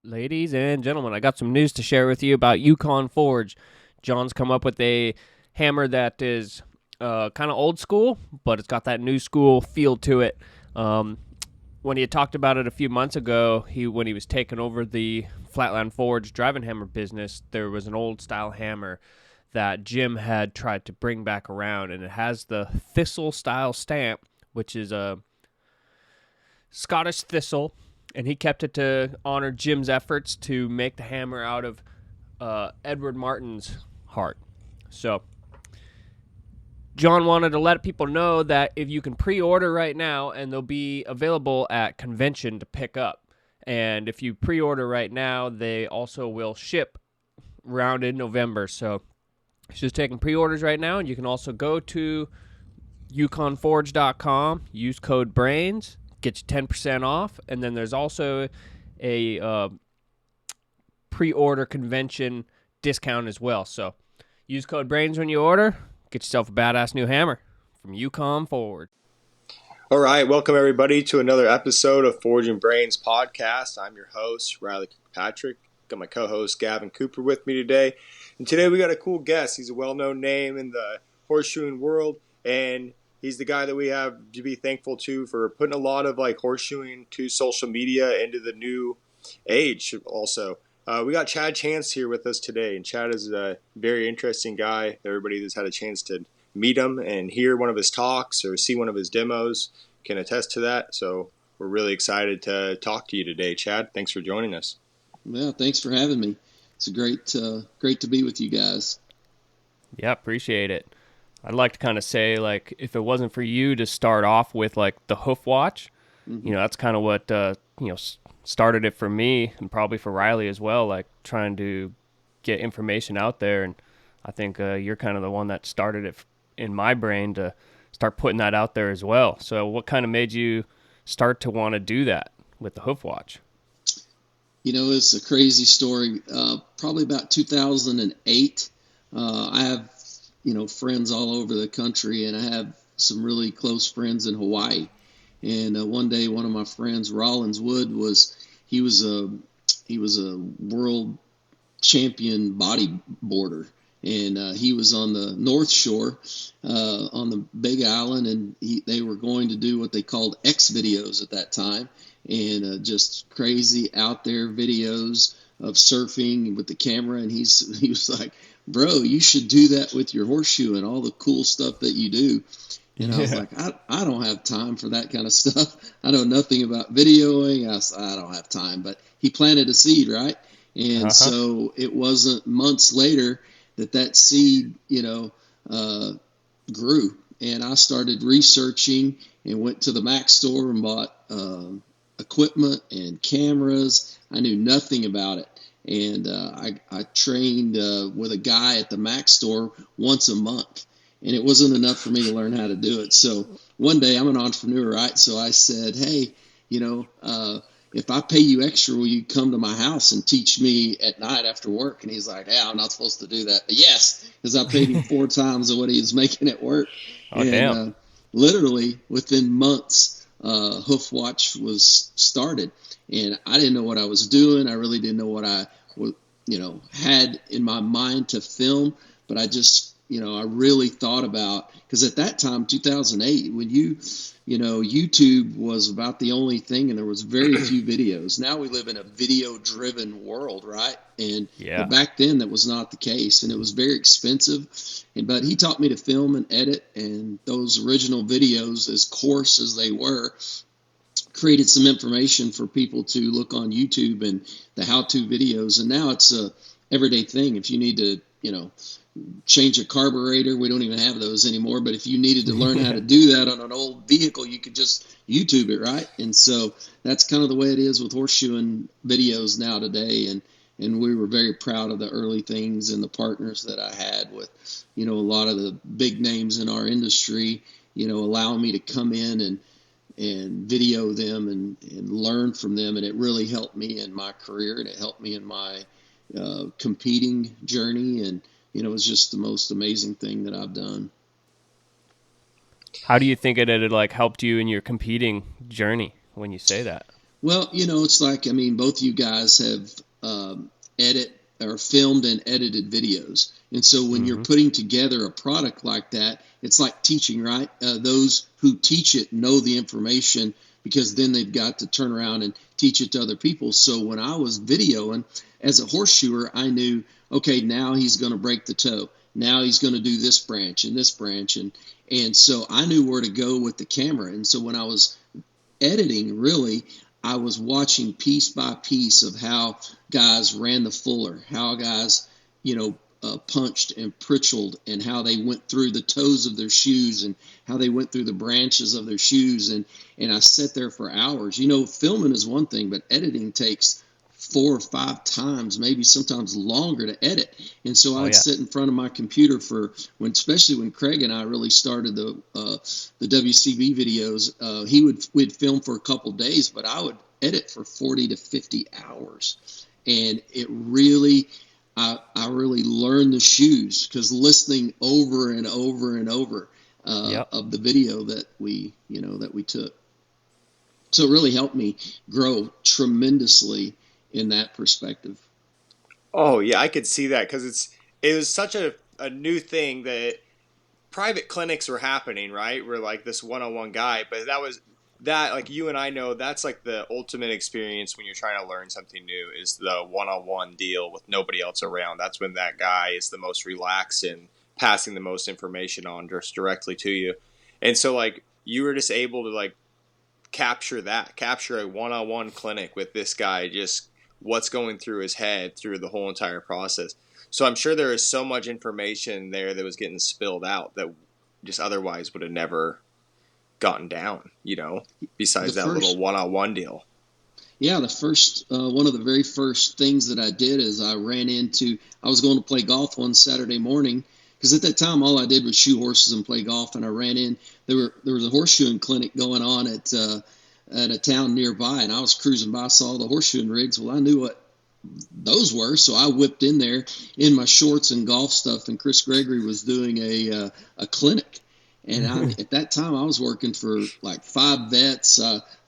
Ladies and gentlemen, I got some news to share with you about Yukon Forge. John's come up with a hammer that is kind of old school, but it's got that new school feel to it. When he had talked about it a few months ago, when he was taking over the Flatland Forge driving hammer business, there was an old style hammer that Jim had tried to bring back around, and it has the thistle style stamp, which is a Scottish thistle. And he kept it to honor Jim's efforts to make the hammer out of Edward Martin's heart. So John wanted to let people know that if you can pre-order right now, and they'll be available at convention to pick up. And if you pre-order right now, they also will ship around in November. So he's just taking pre-orders right now, and you can also go to yukonforge.com, use code BRAINS, get you 10% off, and then there's also a pre-order convention discount as well. So use code BRAINS when you order. Get yourself a badass new hammer from Yukon Forge. All right, welcome everybody to another episode of Forge and Brains podcast. I'm your host, Riley Patrick. Got my co-host, Gavin Cooper, with me today. And today we got a cool guest. He's a well-known name in the horseshoeing world, and he's the guy that we have to be thankful to for putting a lot of horseshoeing to social media into the new age also. We got Chad Chance here with us today, and Chad is a very interesting guy. Everybody that's had a chance to meet him and hear one of his talks or see one of his demos can attest to that. So we're really excited to talk to you today, Chad. Thanks for joining us. Well, thanks for having me. It's great to be with you guys. Yeah, appreciate it. I'd like to kind of say, if it wasn't for you to start off with, the Hoof Watch, that's kind of what, started it for me and probably for Riley as well, trying to get information out there. And I think you're kind of the one that started it in my brain to start putting that out there as well. So what kind of made you start to want to do that with the Hoof Watch? It's a crazy story. Probably about 2008, I have friends all over the country, and I have some really close friends in Hawaii. And one day, one of my friends, Rollins Wood, he was a world champion bodyboarder, and he was on the North Shore, on the Big Island, and they were going to do what they called X videos at that time, and just crazy out there videos of surfing with the camera. And he was like, "Bro, you should do that with your horseshoe and all the cool stuff that you do." And I was like, I don't have time for that kind of stuff. I know nothing about videoing. I don't have time. But he planted a seed, right? And so it wasn't months later that seed, grew. And I started researching and went to the Mac store and bought equipment and cameras. I knew nothing about it. And I trained with a guy at the Mac store once a month. And it wasn't enough for me to learn how to do it. So one day, I'm an entrepreneur, right? So I said, "Hey, if I pay you extra, will you come to my house and teach me at night after work?" And he's like, "Yeah, I'm not supposed to do that." But yes, because I paid him 4 times of what he was making at work. Oh, damn. Literally within months, Hoof Watch was started. And I didn't know what I was doing. I really didn't know what I had in my mind to film. But I just, I really thought about, because at that time, 2008, when YouTube was about the only thing, and there was very few videos. Now we live in a video-driven world, right? And But back then, that was not the case, and it was very expensive. But he taught me to film and edit, and those original videos, as coarse as they were, created some information for people to look on YouTube and the how-to videos. And now it's a everyday thing. If you need to, change a carburetor, we don't even have those anymore. But if you needed to learn how to do that on an old vehicle, you could just YouTube it, right? And so that's kind of the way it is with horseshoeing videos now today. And we were very proud of the early things and the partners that I had with, a lot of the big names in our industry, allowing me to come in and video them and learn from them. And it really helped me in my career, and it helped me in my competing journey. And it was just the most amazing thing that I've done. How do you think it had helped you in your competing journey when you say that? Well, it's like, I mean, both you guys have edit or filmed and edited videos. And so when you're Mm-hmm. putting together a product like that, it's like teaching, right? Those who teach it know the information because then they've got to turn around and teach it to other people. So when I was videoing as a horseshoer, I knew, okay, now he's going to break the toe. Now he's going to do this branch and this branch. And so I knew where to go with the camera. And so when I was editing, really, I was watching piece by piece of how guys ran the fuller, how guys, punched and pritchled, and how they went through the toes of their shoes and how they went through the branches of their shoes. And I sat there for hours. Filming is one thing, but editing takes 4 or 5 times, maybe sometimes longer to edit. And so Oh I'd yeah. sit in front of my computer especially when Craig and I really started the WCB videos. We'd film for a couple days, but I would edit for 40 to 50 hours, and it really. I really learned the shoes because listening over and over and over Yep. of the video that we took. So it really helped me grow tremendously in that perspective. Oh yeah, I could see that because it was such a new thing that private clinics were happening, right? Where like this one-on-one guy, but that like you and I know that's like the ultimate experience when you're trying to learn something new is the one-on-one deal with nobody else around. That's when that guy is the most relaxed and passing the most information on just directly to you. And so like you were just able to like capture a one-on-one clinic with this guy, just what's going through his head through the whole entire process. So I'm sure there is so much information there that was getting spilled out that just otherwise would have never gotten down, The besides that little first, one-on-one deal. yeah, the first, one of the very first things that I did is I was going to play golf one Saturday morning because at that time all I did was shoe horses and play golf, and I ran in. There was a horseshoeing clinic going on at a town nearby, and I was cruising by, saw the horseshoeing rigs. Well, I knew what those were, so I whipped in there in my shorts and golf stuff, and Chris Gregory was doing a clinic. And at that time, I was working for like 5 vets.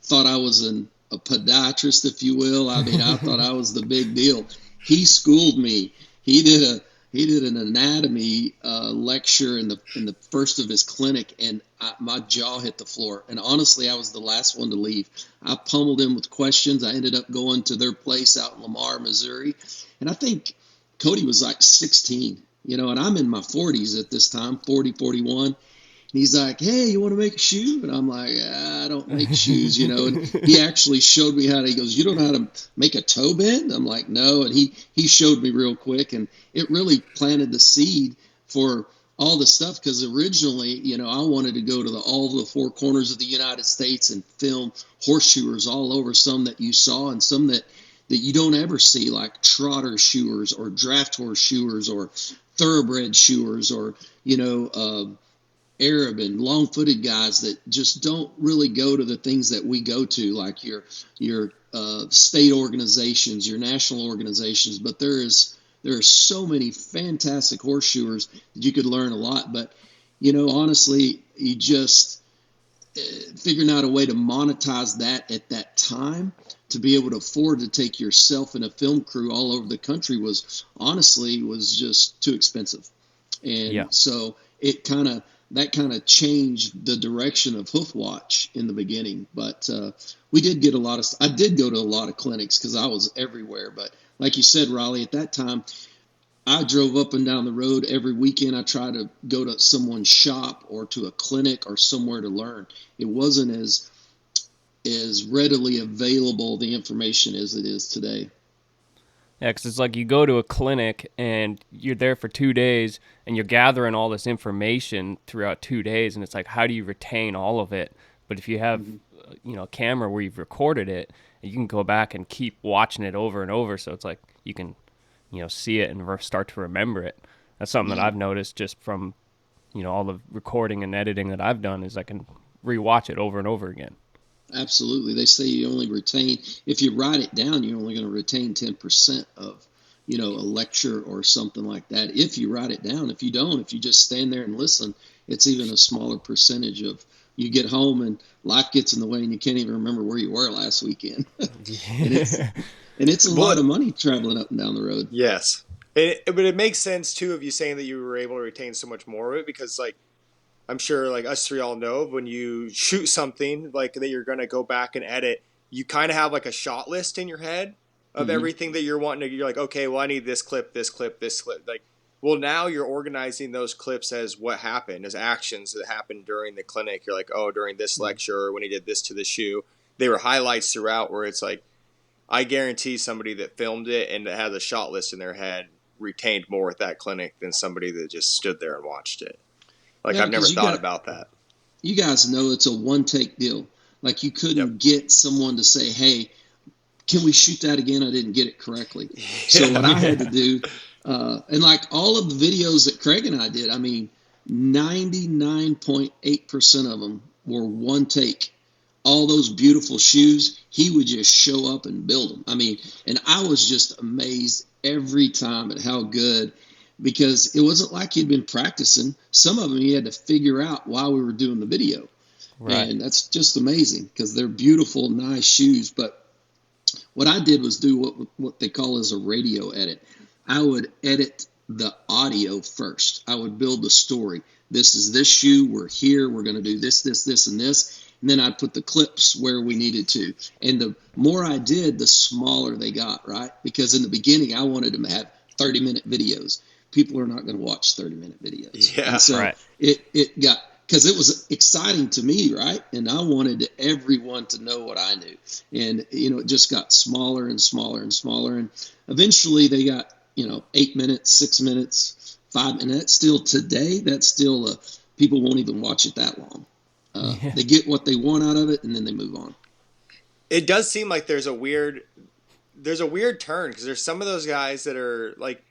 Thought I was a podiatrist, if you will. I mean, I thought I was the big deal. He schooled me. He did an anatomy lecture in the first of his clinic, and my jaw hit the floor. And honestly, I was the last one to leave. I pummeled him with questions. I ended up going to their place out in Lamar, Missouri, and I think Cody was like 16, and I'm in my 40s at this time, 40, 41. He's like, hey, you want to make a shoe? And I'm like, I don't make shoes, And he actually showed me he goes, you don't know how to make a toe bend? I'm like, no. And he showed me real quick. And it really planted the seed for all the stuff. Because originally, I wanted to go to all the four corners of the United States and film horseshoers all over, some that you saw and some that you don't ever see, like trotter shoers or draft horse shoers or thoroughbred shoers or, Arab and long-footed guys that just don't really go to the things that we go to, like your state organizations, your national organizations. But there are so many fantastic horseshoers that you could learn a lot. But honestly, you just figuring out a way to monetize that at that time to be able to afford to take yourself and a film crew all over the country was just too expensive. Yeah. And so that kind of changed the direction of Hoof Watch in the beginning. But we did get I did go to a lot of clinics because I was everywhere. But like you said, Raleigh, at that time, I drove up and down the road every weekend. I tried to go to someone's shop or to a clinic or somewhere to learn. It wasn't as readily available, the information, as it is today. Yeah, because it's like you go to a clinic and you're there for 2 days and you're gathering all this information throughout 2 days, and it's like, how do you retain all of it? But if you have, a camera where you've recorded it, you can go back and keep watching it over and over. So it's like you can, see it and start to remember it. That's something that Yeah. I've noticed just from, all the recording and editing that I've done is I can rewatch it over and over again. Absolutely. They say you only retain, if you write it down, you're only going to retain 10% of, a lecture or something like that. If you write it down, if you don't, if you just stand there and listen, it's even a smaller percentage of you get home and life gets in the way and you can't even remember where you were last weekend. and it's a lot of money traveling up and down the road. Yes. But it makes sense too of you saying that you were able to retain so much more of it, because like I'm sure like us three all know, when you shoot something like that you're going to go back and edit, you kind of have like a shot list in your head of everything that you're wanting to. You're like, okay, well I need this clip, this clip, this clip. Like, well, now you're organizing those clips as what happened, as actions that happened during the clinic. You're like, oh, during this lecture, when he did this to the shoe, they were highlights throughout, where it's like, I guarantee somebody that filmed it and that has a shot list in their head retained more at that clinic than somebody that just stood there and watched it. Like, yeah, I've never thought about that. You guys know it's a one-take deal. Like, you couldn't get someone to say, hey, can we shoot that again? I didn't get it correctly. So what I had to do, and like all of the videos that Craig and I did, I mean, 99.8% of them were one take. All those beautiful shoes, he would just show up and build them. I mean, and I was just amazed every time at how good, because it wasn't like he'd been practicing. Some of them he had to figure out while we were doing the video. Right. And that's just amazing, because they're beautiful, nice shoes. But what I did was do what they call as a radio edit. I would edit the audio first. I would build the story. This is this shoe. We're here. We're going to do this, this, this, and this. And then I'd put the clips where we needed to. And the more I did, the smaller they got, right? Because in the beginning, I wanted them to have 30-minute videos. People are not going to watch 30-minute videos. Yeah, and so it got, because it was exciting to me, right? And I wanted everyone to know what I knew. And, it just got smaller and smaller and smaller. And eventually they got, 8 minutes, 6 minutes, 5 minutes. Still today, that's still, people won't even watch it that long. They get what they want out of it, and then they move on. It does seem like there's a weird turn, because there's some of those guys that are like,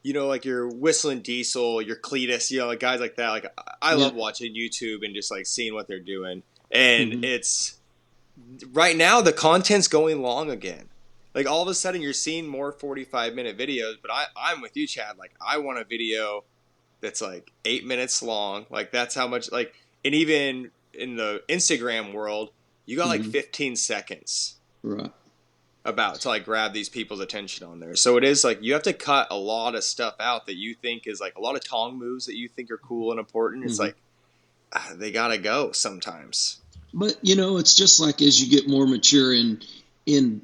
like your Whistling Diesel, your Cletus, like guys like that. Like I love watching YouTube and just like seeing what they're doing. And it's right now the content's going long again. Like all of a sudden you're seeing more 45-minute videos, but I'm with you, Chad. Like I want a video that's like 8 minutes long. Like that's how much, like, and even in the Instagram world, you got like 15 seconds about to like grab these people's attention on there. So it is like you have to cut a lot of stuff out that you think is like a lot of tongue moves that you think are cool and important. It's like they gotta go sometimes. But it's just like as you get more mature in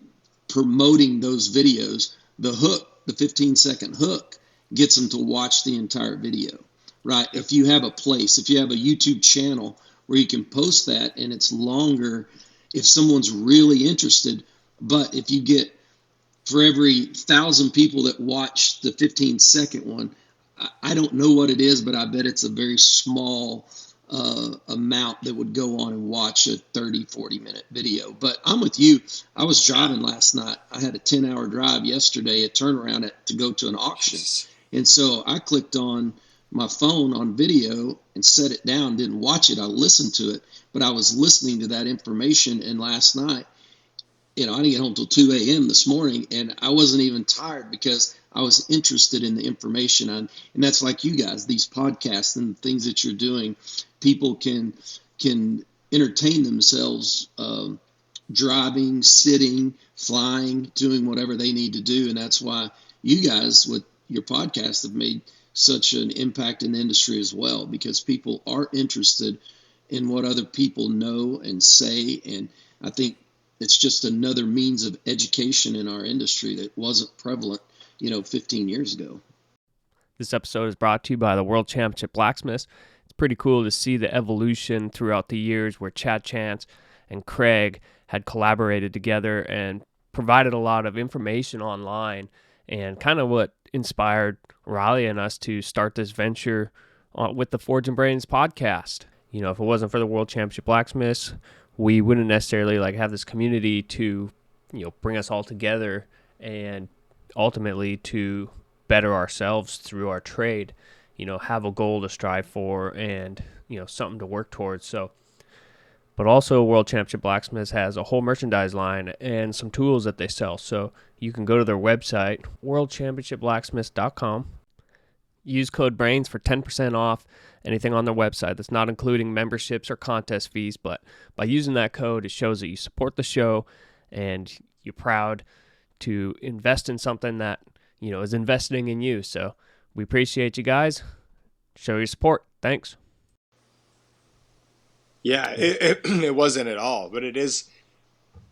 promoting those videos, the hook, the 15-second hook, gets them to watch the entire video. Right? If you have a place, if you have a YouTube channel where you can post that and it's longer, if someone's really interested. But if you get, for every 1,000 people that watch the 15-second one, I don't know what it is, but I bet it's a very small amount that would go on and watch a 30, 40-minute video. But I'm with you. I was driving last night. I had a 10-hour drive yesterday, a turnaround to go to an auction. And so I clicked on my phone on video and set it down, didn't watch it. I listened to it, but I was listening to that information. And last night, I didn't get home till 2 a.m. this morning, and I wasn't even tired because I was interested in the information. And that's like you guys, these podcasts and the things that you're doing. People can entertain themselves driving, sitting, flying, doing whatever they need to do. And that's why you guys with your podcast have made such an impact in the industry as well, because people are interested in what other people know and say. And I think it's just another means of education in our industry that wasn't prevalent, 15 years ago. This episode is brought to you by the World Championship Blacksmiths. It's pretty cool to see the evolution throughout the years where Chad Chance and Craig had collaborated together and provided a lot of information online, and kind of what inspired Riley and us to start this venture with the Forge and Brains podcast. If it wasn't for the World Championship Blacksmiths, we wouldn't necessarily have this community to, bring us all together and ultimately to better ourselves through our trade, have a goal to strive for and, something to work towards. So, but also World Championship Blacksmiths has a whole merchandise line and some tools that they sell. So you can go to their website, worldchampionshipblacksmiths.com. use code BRAINS for 10% off anything on their website. That's not including memberships or contest fees, but by using that code, it shows that you support the show and you're proud to invest in something that, is investing in you. So we appreciate you guys. Show your support. Thanks. Yeah, it wasn't at all, but it is.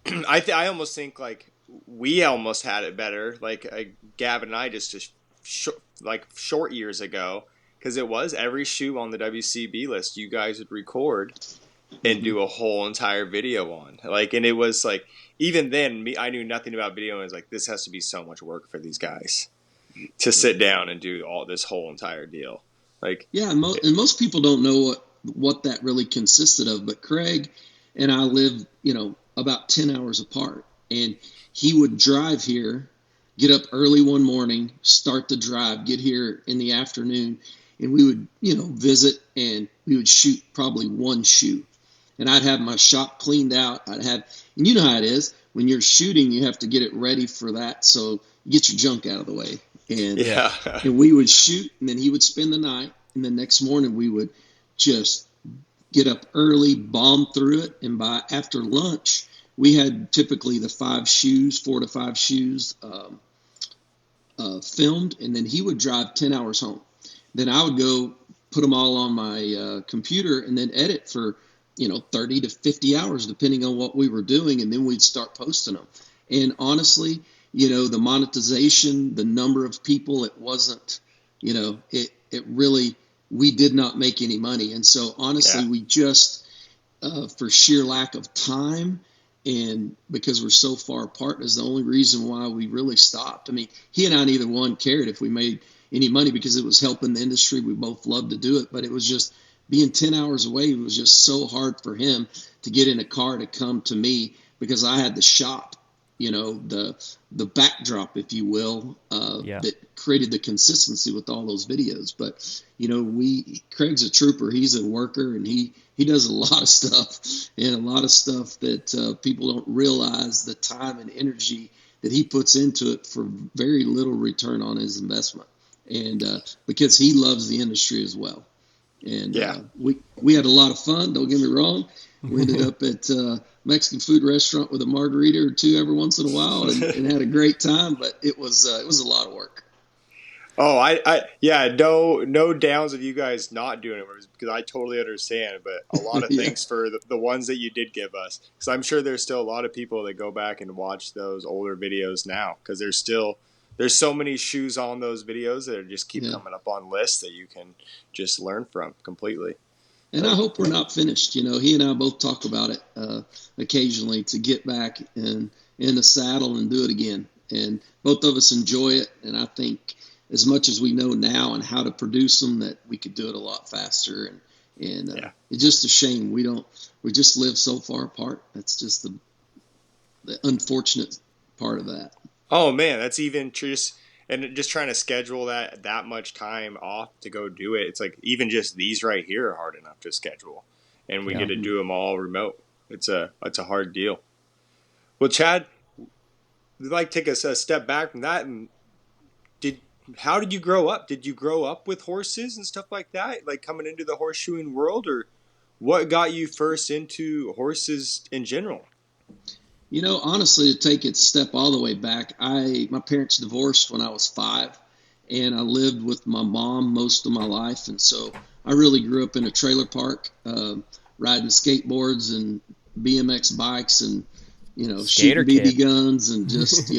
I almost think like we almost had it better. Like Gavin and I just short years ago, because it was every shoe on the WCB list you guys would record and do a whole entire video on. And it was like, even then, I knew nothing about video, and I was like, this has to be so much work for these guys to sit down and do all this whole entire deal. And most people don't know what that really consisted of, but Craig and I live, about 10 hours apart, and he would drive here, get up early one morning, start the drive, get here in the afternoon, and we would, visit, and we would shoot probably one shoe. And I'd have my shop cleaned out. And you know how it is. When you're shooting, you have to get it ready for that, so you get your junk out of the way. And we would shoot, and then he would spend the night, and the next morning we would just get up early, bomb through it, and after lunch, we had typically the 4 to 5 shoes filmed, and then he would drive 10 hours home. Then I would go put them all on my computer and then edit for 30 to 50 hours, depending on what we were doing, and then we'd start posting them. And honestly, the monetization, the number of people, it wasn't, it really, we did not make any money. And so honestly, we just, for sheer lack of time and because we're so far apart, is the only reason why we really stopped. I mean, he and I, neither one cared if we made any money because it was helping the industry. We both loved to do it, but it was just being 10 hours away. It was just so hard for him to get in a car to come to me because I had the shop, the backdrop, if you will, that created the consistency with all those videos. But, Craig's a trooper. He's a worker, and he does a lot of stuff, and a lot of stuff that people don't realize the time and energy that he puts into it for very little return on his investment. And because he loves the industry as well. And we had a lot of fun. Don't get me wrong. We ended up at Mexican food restaurant with a margarita or two every once in a while, and had a great time. But it was a lot of work. Oh, no downs of you guys not doing it because I totally understand. But a lot of thanks for the ones that you did give us, because I'm sure there's still a lot of people that go back and watch those older videos now because there's so many shoes on those videos that just keep coming up on lists that you can just learn from completely. And I hope we're not finished. He and I both talk about it occasionally to get back in the saddle and do it again. And both of us enjoy it. And I think as much as we know now and how to produce them, that we could do it a lot faster. And it's just a shame we just live so far apart. That's just the unfortunate part of that. Oh man, that's even just trying to schedule that much time off to go do it. It's like even just these right here are hard enough to schedule, and we get to do them all remote. It's a hard deal. Well, Chad, we'd like to take a step back from that. And how did you grow up? Did you grow up with horses and stuff like that, like coming into the horseshoeing world, or what got you first into horses in general? Honestly, to take it step all the way back, my parents divorced when I was 5, and I lived with my mom most of my life. And so I really grew up in a trailer park, riding skateboards and BMX bikes and, shooting BB guns and just,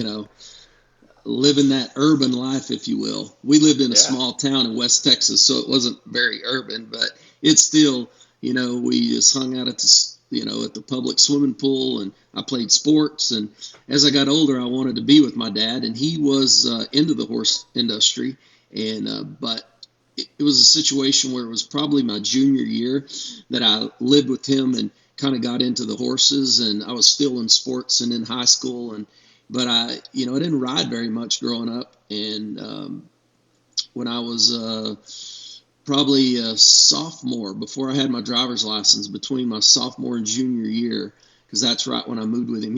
living that urban life, if you will. We lived in a small town in West Texas, so it wasn't very urban, but it's still, we just hung out at the public swimming pool, and I played sports. And as I got older, I wanted to be with my dad, and he was into the horse industry. And but it was a situation where it was probably my junior year that I lived with him and kind of got into the horses. And I was still in sports and in high school, but I didn't ride very much growing up. And when I was probably a sophomore, before I had my driver's license, between my sophomore and junior year, because that's right when I moved with him,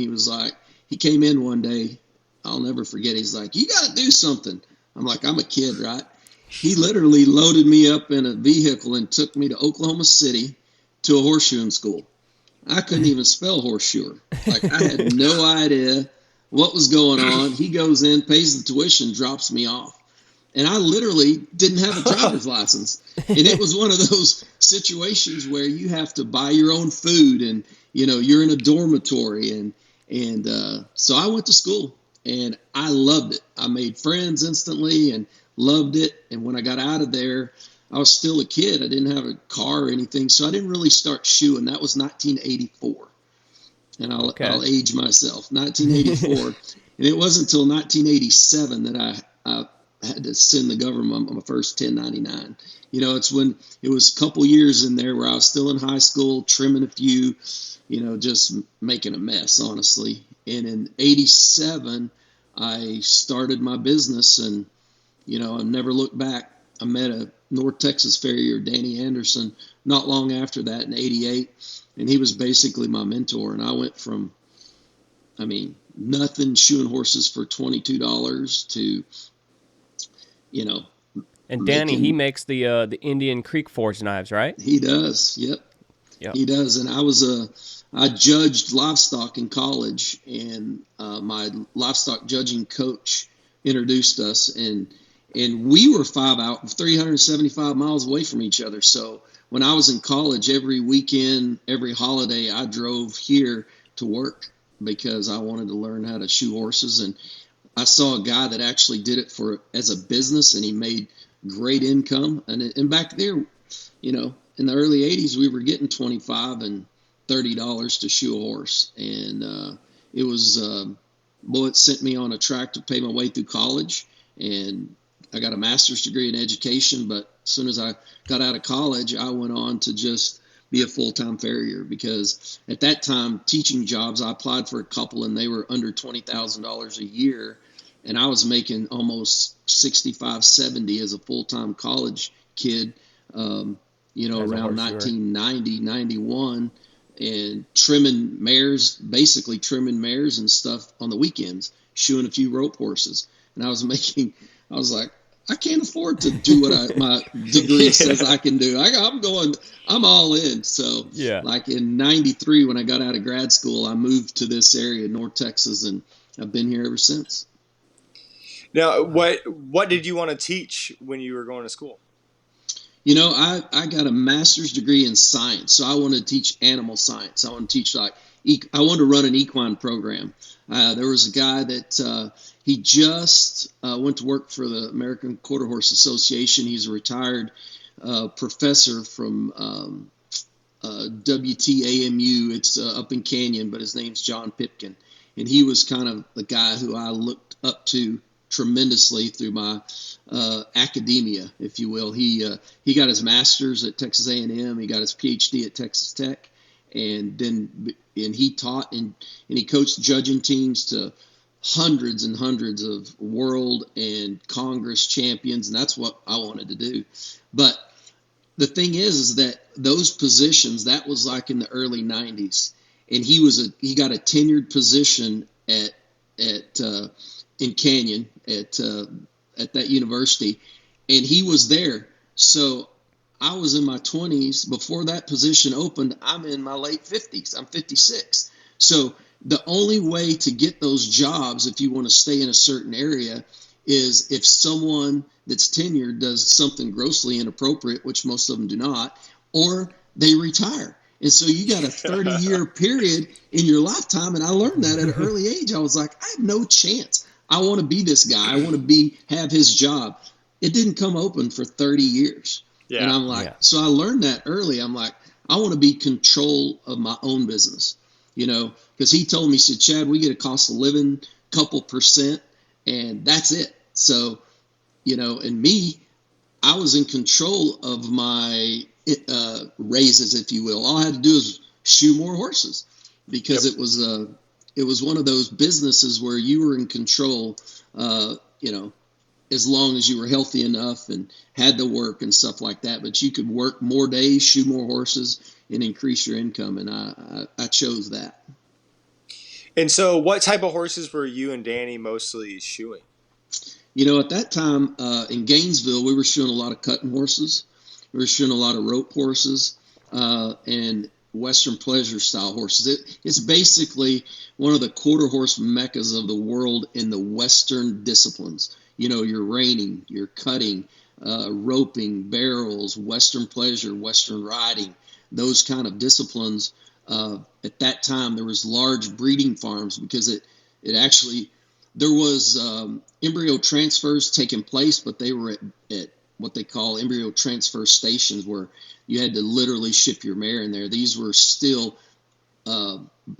he came in one day, I'll never forget, he's like, "You got to do something." I'm like, "I'm a kid, right?" He literally loaded me up in a vehicle and took me to Oklahoma City to a horseshoeing school. I couldn't even spell horseshoer. Like, I had no idea what was going on. He goes in, pays the tuition, drops me off. And I literally didn't have a driver's license. And it was one of those situations where you have to buy your own food, and, you know, you're in a dormitory. And so I went to school, and I loved it. I made friends instantly and loved it. And when I got out of there, I was still a kid. I didn't have a car or anything, so I didn't really start shoeing. That was 1984. And I'll age myself. 1984. And it wasn't until 1987 that I had to send the government my first 1099. You know, it's when it was a couple years in there where I was still in high school, trimming a few, you know, just making a mess, honestly. And in 87, I started my business, and, you know, I never looked back. I met a North Texas Farrier, Danny Anderson, not long after that in 88. And he was basically my mentor. And I went from, I mean, nothing, shoeing horses for $22 to, you know. And Danny, he makes the Indian Creek Forge knives, right? He does. Yep. He does. And I judged livestock in college, and my livestock judging coach introduced us, and we were 375 miles away from each other. So when I was in college, every weekend, every holiday, I drove here to work because I wanted to learn how to shoe horses. And I saw a guy that actually did it as a business, and he made great income. And back there, you know, in the early 80s, we were getting $25 and $30 to shoe a horse. And it was, it sent me on a track to pay my way through college. And I got a master's degree in education, but as soon as I got out of college, I went on to just be a full-time farrier, because at that time, teaching jobs, I applied for a couple, and they were under $20,000 a year, and I was making almost 65, 70 as a full-time college kid, you know, around 1990, 91, and basically trimming mares and stuff on the weekends, shoeing a few rope horses. And I was like, I can't afford to do what my degree says I can do. I'm all in. So like in 93, when I got out of grad school, I moved to this area, North Texas, and I've been here ever since. Now, what did you want to teach when you were going to school? You know, I got a master's degree in science, so I wanted to teach animal science. I want to teach I wanted to run an equine program. There was a guy that he just went to work for the American Quarter Horse Association. He's a retired professor from WTAMU. It's up in Canyon, but his name's John Pipkin. And he was kind of the guy who I looked up to tremendously through my academia, if you will. He got his master's at Texas A&M. He got his PhD at Texas Tech, and he taught and he coached judging teams to hundreds and hundreds of world and Congress champions, and that's what I wanted to do. But the thing is that those positions, that was like in the early 90s, and he got a tenured position in Canyon at that university, and he was there. So I was in my 20s before that position opened. I'm in my late 50s. I'm 56. So the only way to get those jobs, if you want to stay in a certain area, is if someone that's tenured does something grossly inappropriate, which most of them do not, or they retire. And so you got a 30-year period in your lifetime, and I learned that at an early age. I was like, I have no chance. I want to be this guy. I want to have his job. It didn't come open for 30 years. Yeah. And I'm like, so I learned that early. I'm like, I want to be control of my own business, you know, because he told me, he said, Chad, we get a cost of living couple percent, and that's it. So, you know, and me, I was in control of my raises, if you will. All I had to do is shoe more horses, because it was one of those businesses where you were in control, you know, as long as you were healthy enough and had the work and stuff like that. But you could work more days, shoe more horses, and increase your income. And I chose that. And so what type of horses were you and Danny mostly shoeing? At that time in Gainesville, we were showing a lot of cutting horses. We were showing a lot of rope horses and Western pleasure style horses. It's basically one of the quarter horse meccas of the world in the Western disciplines. Your reining, your cutting, roping, barrels, Western pleasure, Western riding, those kind of disciplines. At that time, there was large breeding farms because it actually, there was embryo transfers taking place, but they were at what they call embryo transfer stations where you had to literally ship your mare in there. These were still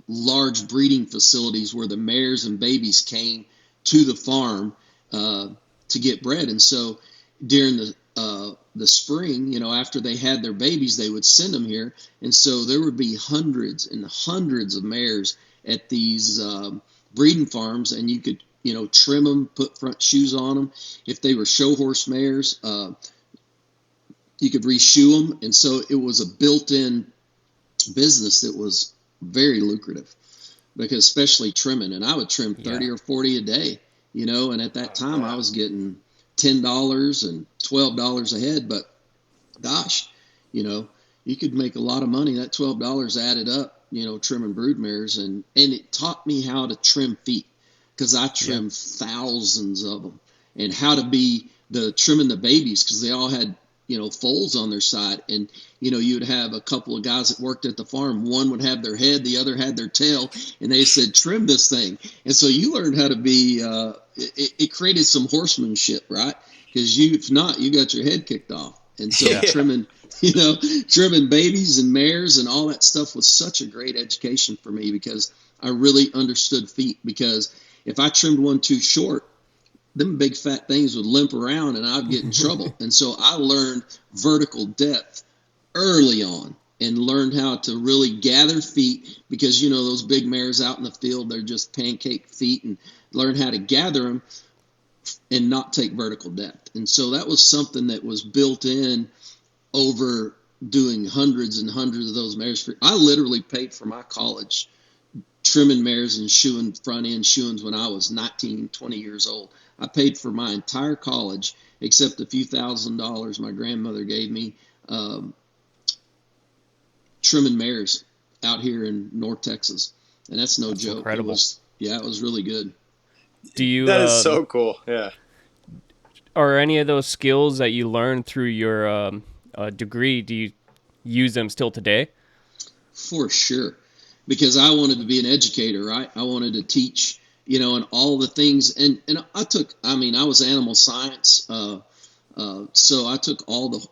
large breeding facilities where the mares and babies came to the farm to get bred. And so during the spring, after they had their babies, they would send them here. And so there would be hundreds and hundreds of mares at these breeding farms, and you could, trim them, put front shoes on them. If they were show horse mares, you could reshoe them. And so it was a built-in business that was very lucrative, because especially trimming, and I would trim 30 or 40 a day, and at that time I was getting $10 and $12 a head, but gosh, you could make a lot of money. That $12 added up, trimming brood mares, and it taught me how to trim feet, because I trimmed thousands of them, and how to be trimming the babies, because they all had foals on their side, and you would have a couple of guys that worked at the farm. One would have their head, the other had their tail, and they said, trim this thing. And so you learned how to be it created some horsemanship, right? Because if not, you got your head kicked off. And so trimming babies and mares and all that stuff was such a great education for me, because I really understood feet. Because if I trimmed one too short, them big fat things would limp around and I'd get in trouble. And so I learned vertical depth early on, and learned how to really gather feet, because those big mares out in the field, they're just pancake feet, and learn how to gather them and not take vertical depth. And so that was something that was built in over doing hundreds and hundreds of those mares. I literally paid for my college trimming mares and shoeing front end shoeings when I was 19, 20 years old. I paid for my entire college, except a few $1,000s my grandmother gave me, trimming mares out here in North Texas. And that's no joke. Incredible. It was really good. Do you? That is so cool. Yeah. Are any of those skills that you learned through your degree, do you use them still today? For sure. Because I wanted to be an educator, right? I wanted to teach, and all the things. And I was animal science. So I took all the,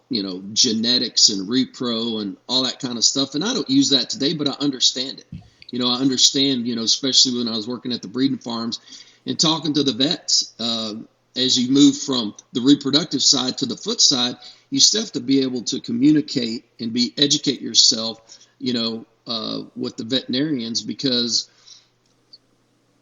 genetics and repro and all that kind of stuff. And I don't use that today, but I understand it. I understand, especially when I was working at the breeding farms and talking to the vets, as you move from the reproductive side to the foot side, you still have to be able to communicate and educate yourself, with the veterinarians, because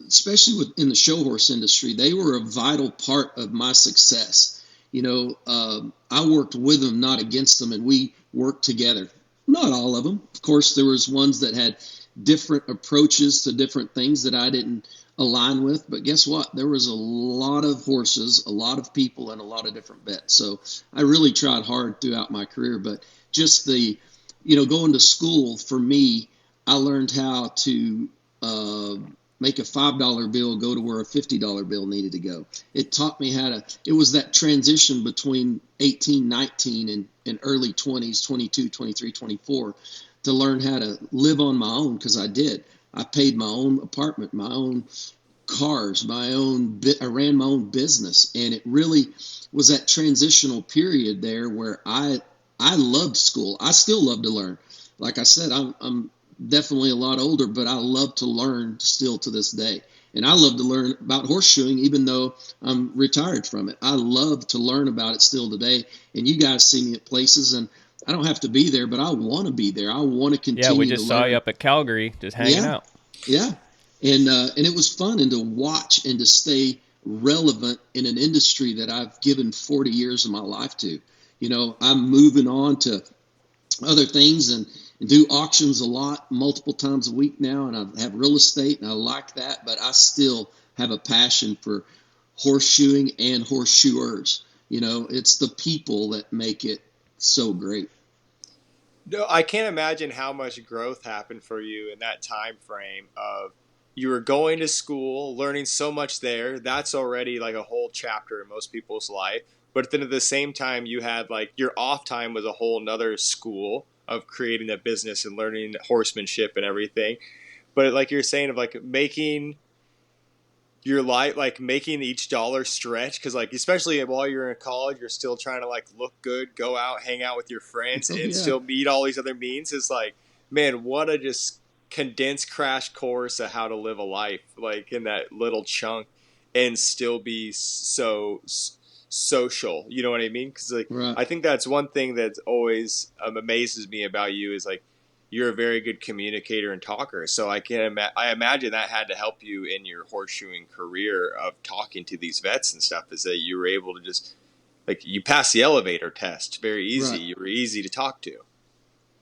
especially in the show horse industry, they were a vital part of my success. I worked with them, not against them, and we worked together. Not all of them. Of course, there was ones that had different approaches to different things that I didn't align with. But guess what? There was a lot of horses, a lot of people, and a lot of different vets. So I really tried hard throughout my career. But just going to school, for me, I learned how to make a $5 bill go to where a $50 bill needed to go. It taught me it was that transition between 18, 19 and early 20s, 22, 23, 24, to learn how to live on my own, because I did. I paid my own apartment, my own cars, I ran my own business. And it really was that transitional period there where I loved school. I still love to learn. Like I said, I'm definitely a lot older, but I love to learn still to this day. And I love to learn about horseshoeing, even though I'm retired from it. I love to learn about it still today. And you guys see me at places, and I don't have to be there, but I want to be there. I want to continue. Yeah, we just saw you up at Calgary, just hanging out. Yeah, and it was fun, and to watch and to stay relevant in an industry that I've given 40 years of my life to. I'm moving on to other things and do auctions a lot, multiple times a week now, and I have real estate, and I like that, but I still have a passion for horseshoeing and horseshoers. It's the people that make it so great. No, I can't imagine how much growth happened for you in that time frame of you were going to school, learning so much there. That's already like a whole chapter in most people's life. But then at the same time, you had like your off time was a whole nother school of creating a business and learning horsemanship and everything. But like you're saying of like making your life, like making each dollar stretch, because like especially while you're in college, you're still trying to like look good, go out, hang out with your friends, Oh, and yeah. still meet all these other means. Is like, man, what a just condensed crash course of how to live a life, like in that little chunk, and still be so social. You know what I mean? Because like Right. I think that's one thing that always amazes me about you is like you're a very good communicator and talker. So I imagine that had to help you in your horseshoeing career of talking to these vets and stuff, is that you were able to just like you passed the elevator test very easy. Right. You were easy to talk to.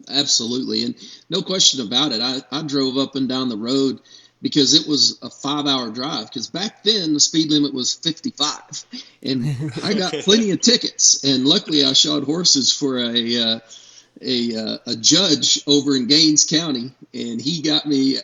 Absolutely. And no question about it. I drove up and down the road because it was a 5-hour drive. Because back then the speed limit was 55, and I got plenty of tickets. And luckily, I shod horses for a judge over in Gaines County, and he got me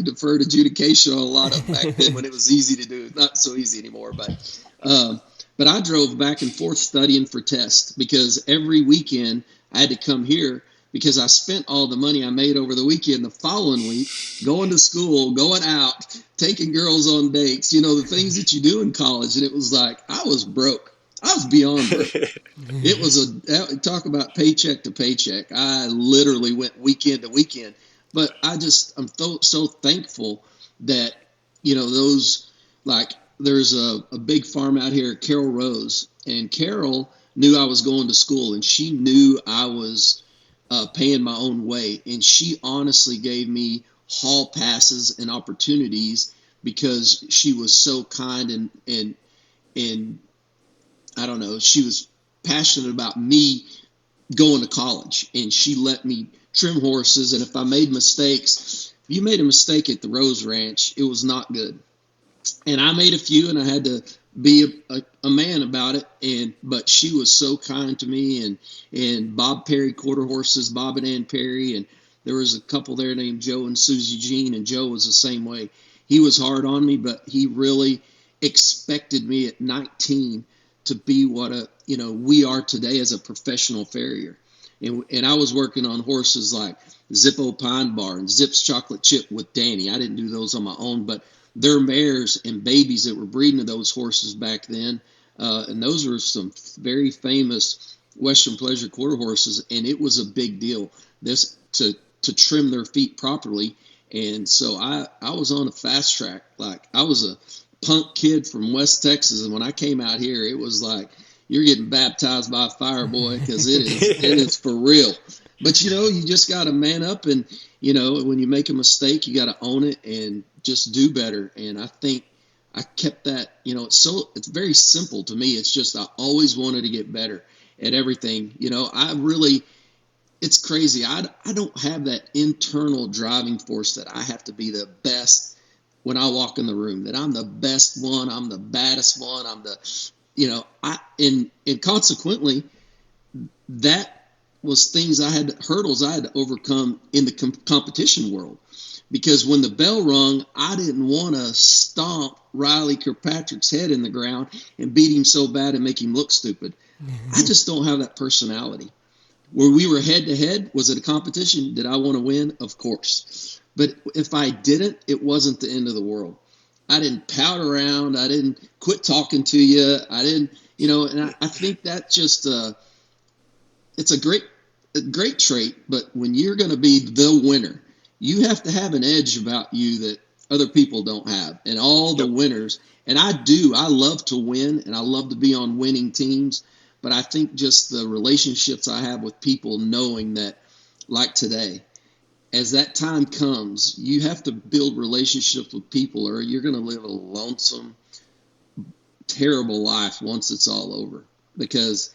deferred adjudication on a lot of them back then when it was easy to do. Not so easy anymore, but I drove back and forth studying for tests because every weekend I had to come here because I spent all the money I made over the weekend the following week going to school, going out, taking girls on dates, the things that you do in college. And it was like I was broke. I was beyond broke. It was talk about paycheck to paycheck. I literally went weekend to weekend. But I'm so thankful that, those, like, there's a big farm out here, Carol Rose, and Carol knew I was going to school, and she knew I was paying my own way, and she honestly gave me hall passes and opportunities because she was so kind and I don't know, she was passionate about me going to college, and she let me trim horses. And if I made mistakes, if you made a mistake at the Rose Ranch, it was not good. And I made a few, and I had to be a man about it. But she was so kind to me, and Bob Perry Quarter Horses, Bob and Ann Perry, and there was a couple there named Joe and Susie Jean, and Joe was the same way. He was hard on me, but he really expected me at 19 to be what we are today as a professional farrier. And I was working on horses like Zippo Pine Bar and Zips Chocolate Chip with Danny. I didn't do those on my own, but they're mares and babies that were breeding of those horses back then. And those were some very famous Western Pleasure quarter horses, and it was a big deal to trim their feet properly. And so I was on a fast track. Like, I was a punk kid from West Texas, and when I came out here, it was like, you're getting baptized by fire, boy, because it is for real. But you just got to man up, and when you make a mistake, you got to own it and just do better. And I think I kept that. It's very simple to me. It's just I always wanted to get better at everything. It's crazy. I don't have that internal driving force that I have to be the best when I walk in the room, that I'm the best one, I'm the baddest one, I'm the, and consequently, that was hurdles I had to overcome in the competition world. Because when the bell rung, I didn't want to stomp Riley Kirkpatrick's head in the ground and beat him so bad and make him look stupid. I just don't have that personality. Where we were head to head, was it a competition? Did I want to win? Of course. But if I didn't, it wasn't the end of the world. I didn't pout around. I didn't quit talking to you. I didn't, and I think that just, it's a great trait. But when you're going to be the winner, you have to have an edge about you that other people don't have. And all the winners, and I love to win, and I love to be on winning teams. But I think just the relationships I have with people, knowing that, like today, as that time comes, you have to build relationships with people, or you're going to live a lonesome, terrible life once it's all over. Because,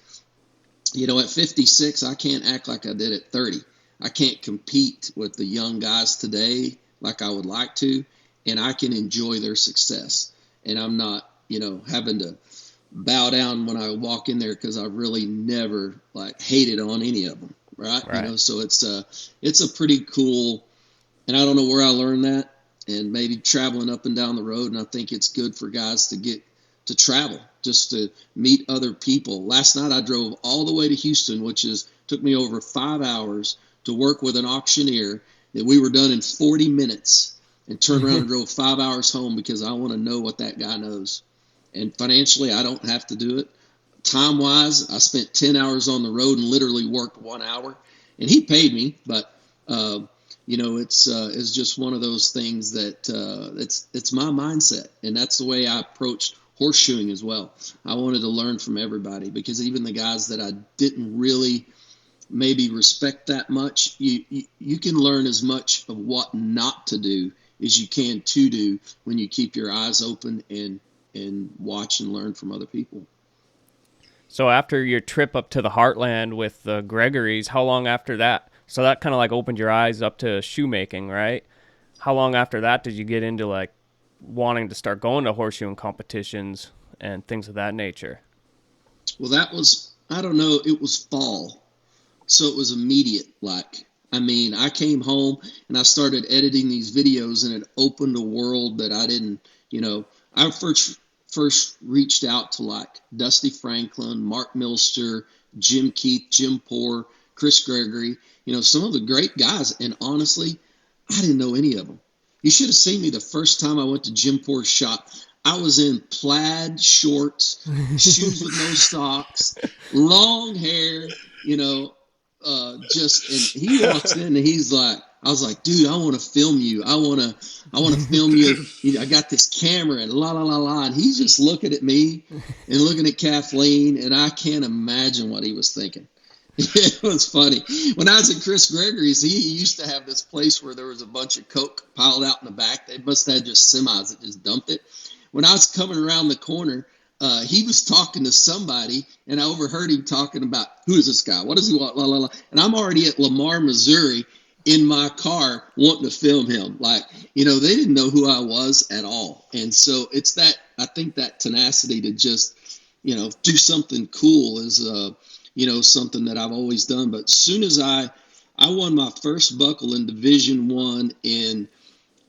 at 56, I can't act like I did at 30. I can't compete with the young guys today like I would like to, and I can enjoy their success. And I'm not having to bow down when I walk in there because I really never like hated on any of them. Right. So it's a pretty cool, and I don't know where I learned that, and maybe traveling up and down the road. And I think it's good for guys to get to travel, just to meet other people. Last night I drove all the way to Houston, which took me over 5 hours to work with an auctioneer that we were done in 40 minutes, and turned around and drove 5 hours home because I want to know what that guy knows. And financially, I don't have to do it. Time-wise, I spent 10 hours on the road and literally worked 1 hour. And he paid me, but, it's just one of those things that it's my mindset. And that's the way I approached horseshoeing as well. I wanted to learn from everybody, because even the guys that I didn't really maybe respect that much, you can learn as much of what not to do as you can to do when you keep your eyes open and watch and learn from other people. So after your trip up to the Heartland with the Gregory's, how long after that? So that kind of like opened your eyes up to shoemaking, right? How long after that did you get into like wanting to start going to horseshoeing competitions and things of that nature? Well, that was, I don't know, it was fall. So it was immediate. I came home and I started editing these videos, and it opened a world that I didn't, I first reached out to like Dusty Franklin, Mark Milster, Jim Keith, Jim Poor, Chris Gregory, some of the great guys. And honestly, I didn't know any of them. You should have seen me the first time I went to Jim Poor's shop. I was in plaid shorts, shoes with no socks, long hair, and he walks in and he's like, I was like, dude, I want to film you. I want to film you. I got this camera and la, la, la, la. And he's just looking at me and looking at Kathleen, and I can't imagine what he was thinking. It was funny. When I was at Chris Gregory's, he used to have this place where there was a bunch of coke piled out in the back. They must have had just semis that just dumped it. When I was coming around the corner, he was talking to somebody, and I overheard him talking about, who is this guy? What does he want? La, la, la. And I'm already at Lamar, Missouri, in my car wanting to film him. They didn't know who I was at all. And so it's that, I think that tenacity to just, do something cool is, something that I've always done. But as soon as I won my first buckle in Division I in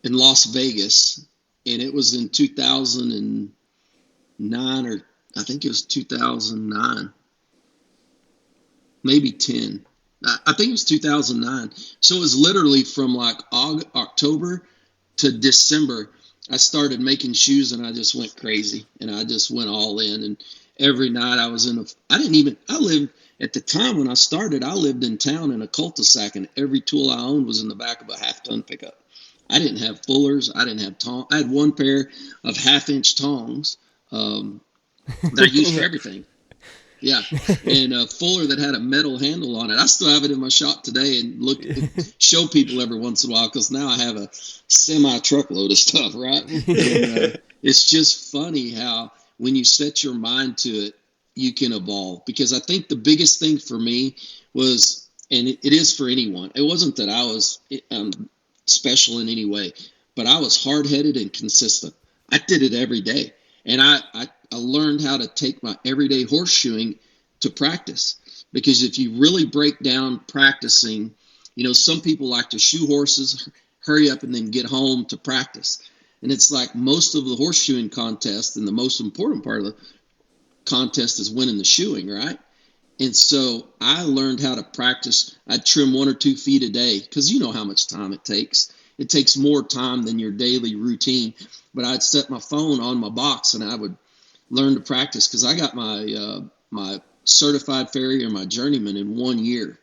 Las Vegas, and it was in 2009, or I think it was 2009, maybe 10. I think it was 2009. So it was literally from like October to December, I started making shoes, and I just went crazy, and I just went all in. And every night I lived at the time when I started, I lived in town in a cul-de-sac, and every tool I owned was in the back of a half-ton pickup. I didn't have fullers. I didn't have tongs. I had one pair of half-inch tongs that I used for everything. Yeah, and a fuller that had a metal handle on it. I still have it in my shop today, and show people every once in a while, because now I have a semi-truckload of stuff, right? And, it's just funny how when you set your mind to it, you can evolve. Because I think the biggest thing for me was, and it is for anyone, it wasn't that I was special in any way, but I was hard-headed and consistent. I did it every day. And I learned how to take my everyday horseshoeing to practice, because if you really break down practicing, some people like to shoe horses, hurry up and then get home to practice. And it's like most of the horseshoeing contest, and the most important part of the contest is winning the shoeing, right? And so I learned how to practice. I'd trim 1 or 2 feet a day, because you know how much time it takes. It takes more time than your daily routine. But I'd set my phone on my box, and I would learn to practice, because I got my certified farrier, my journeyman, in 1 year,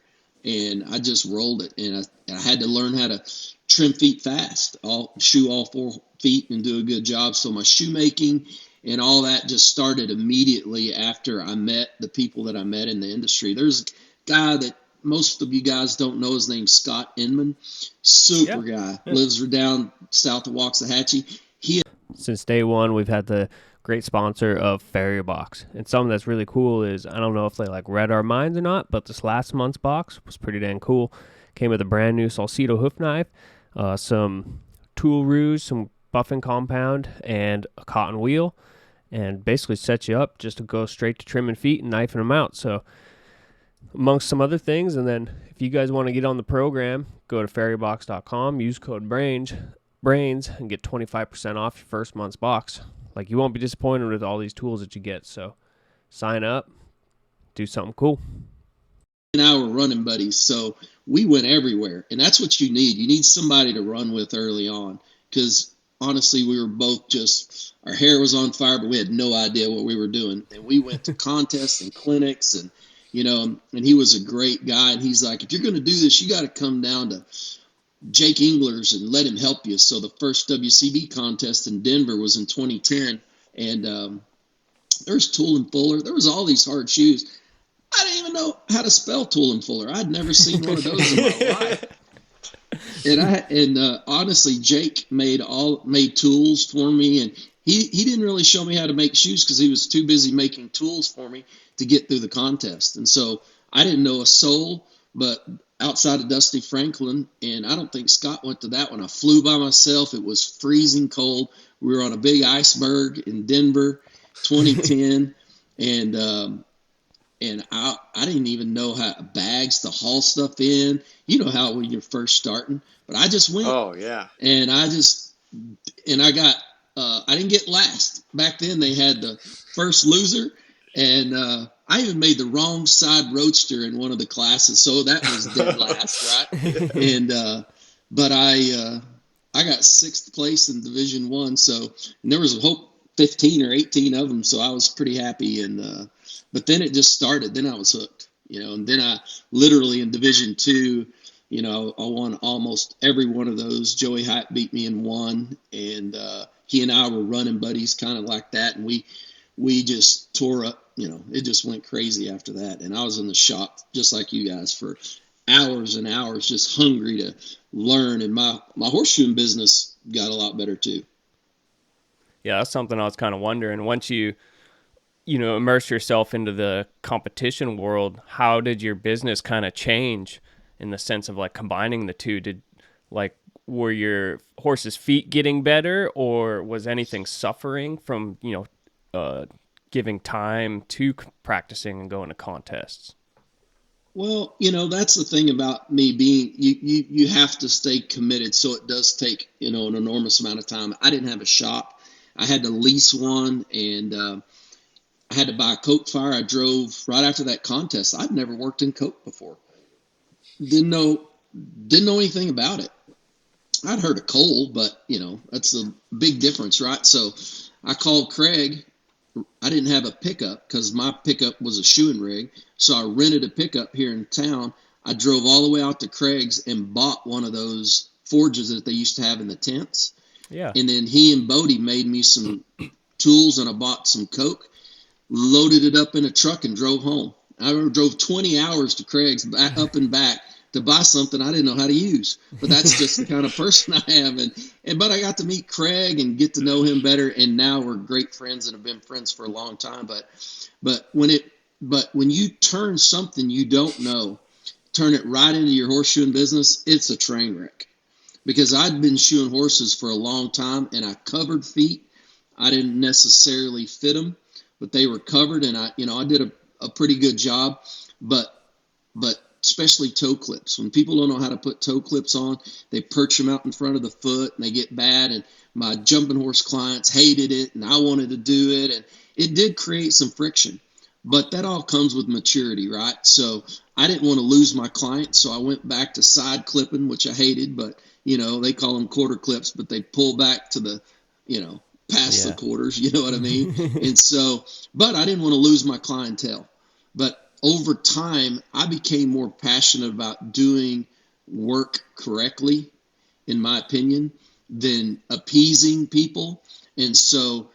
and I just rolled it. And I had to learn how to trim feet fast, shoe all 4 feet, and do a good job. So my shoemaking and all that just started immediately after I met the people that I met in the industry. There's a guy that most of you guys don't know. His name's Scott Inman. Super guy. Lives down south of Waxahachie. Since day one, we've had the great sponsor of Farrier box. And something that's really cool is, I don't know if they read our minds or not, but this last month's box was pretty dang cool. Came with a brand new Salcedo hoof knife, some tool roos, some buffing compound, and a cotton wheel. and basically sets you up just to go straight to trimming feet and knifing them out. So amongst some other things, and then if you guys want to get on the program, go to farrierbox.com, use code brains, and get 25% off your first month's box. Like, you won't be disappointed with all these tools that you get. So sign up, do something cool. And I were running buddies, so we went everywhere, and that's what you need. You need somebody to run with early on, because honestly, we were both just, our hair was on fire, but we had no idea what we were doing. And we went to contests and clinics, and and he was a great guy. And he's like, if you're going to do this, you got to come down to Jake Engler's and let him help you. So the first WCB contest in Denver was in 2010, and there's Tool and Fuller. There was all these hard shoes. I didn't even know how to spell Tool and Fuller. I'd never seen one of those in my life. And honestly, Jake made tools for me, and he didn't really show me how to make shoes because he was too busy making tools for me to get through the contest. And so I didn't know a soul, but outside of Dusty Franklin, and I don't think Scott went to that one. I flew by myself. It was freezing cold. We were on a big iceberg in Denver, 2010, and I didn't even know how bags to haul stuff in. You know how when you're first starting, but I just went. Oh yeah. And I got I didn't get last. Back then they had the first loser, and I even made the wrong side roadster in one of the classes, so that was dead last, right? And but I got 6th place in Division I, so and there was a whole 15 or 18 of them, so I was pretty happy. And but then it just started. Then I was hooked, and then I literally in Division II, I won almost every one of those. Joey Hyatt beat me in one, and he and I were running buddies kind of like that, and we just tore up. It just went crazy after that, and I was in the shop just like you guys for hours and hours, just hungry to learn. And my horseshoeing business got a lot better too. Yeah, that's something I was kind of wondering. Once you immerse yourself into the competition world, how did your business kind of change in the sense of like combining the two? Were your horse's feet getting better, or was anything suffering from, giving time to practicing and going to contests? Well, that's the thing about me being, you have to stay committed. So it does take, an enormous amount of time. I didn't have a shop. I had to lease one, and I had to buy a coke fire. I drove right after that contest. I'd never worked in coke before. Didn't know anything about it. I'd heard of coal, but that's a big difference, right? So I called Craig. I didn't have a pickup because my pickup was a shoeing rig. So I rented a pickup here in town. I drove all the way out to Craig's and bought one of those forges that they used to have in the tents. Yeah. And then he and Bodie made me some tools, and I bought some coke, loaded it up in a truck, and drove home. I drove 20 hours to Craig's back up and back to buy something I didn't know how to use. But that's just the kind of person I am. But I got to meet Craig and get to know him better, and now we're great friends and have been friends for a long time. But when you turn something you don't know, turn it right into your horseshoeing business, it's a train wreck. Because I'd been shoeing horses for a long time, and I covered feet. I didn't necessarily fit them, but they were covered, and I did a pretty good job. But especially toe clips. When people don't know how to put toe clips on, they perch them out in front of the foot, and they get bad. And my jumping horse clients hated it, and I wanted to do it, and it did create some friction. But that all comes with maturity, right? So I didn't want to lose my client, so I went back to side clipping, which I hated. But they call them quarter clips, but they pull back to the past the quarters. You know what I mean? And so, but I didn't want to lose my clientele. But over time, I became more passionate about doing work correctly, in my opinion, than appeasing people. And so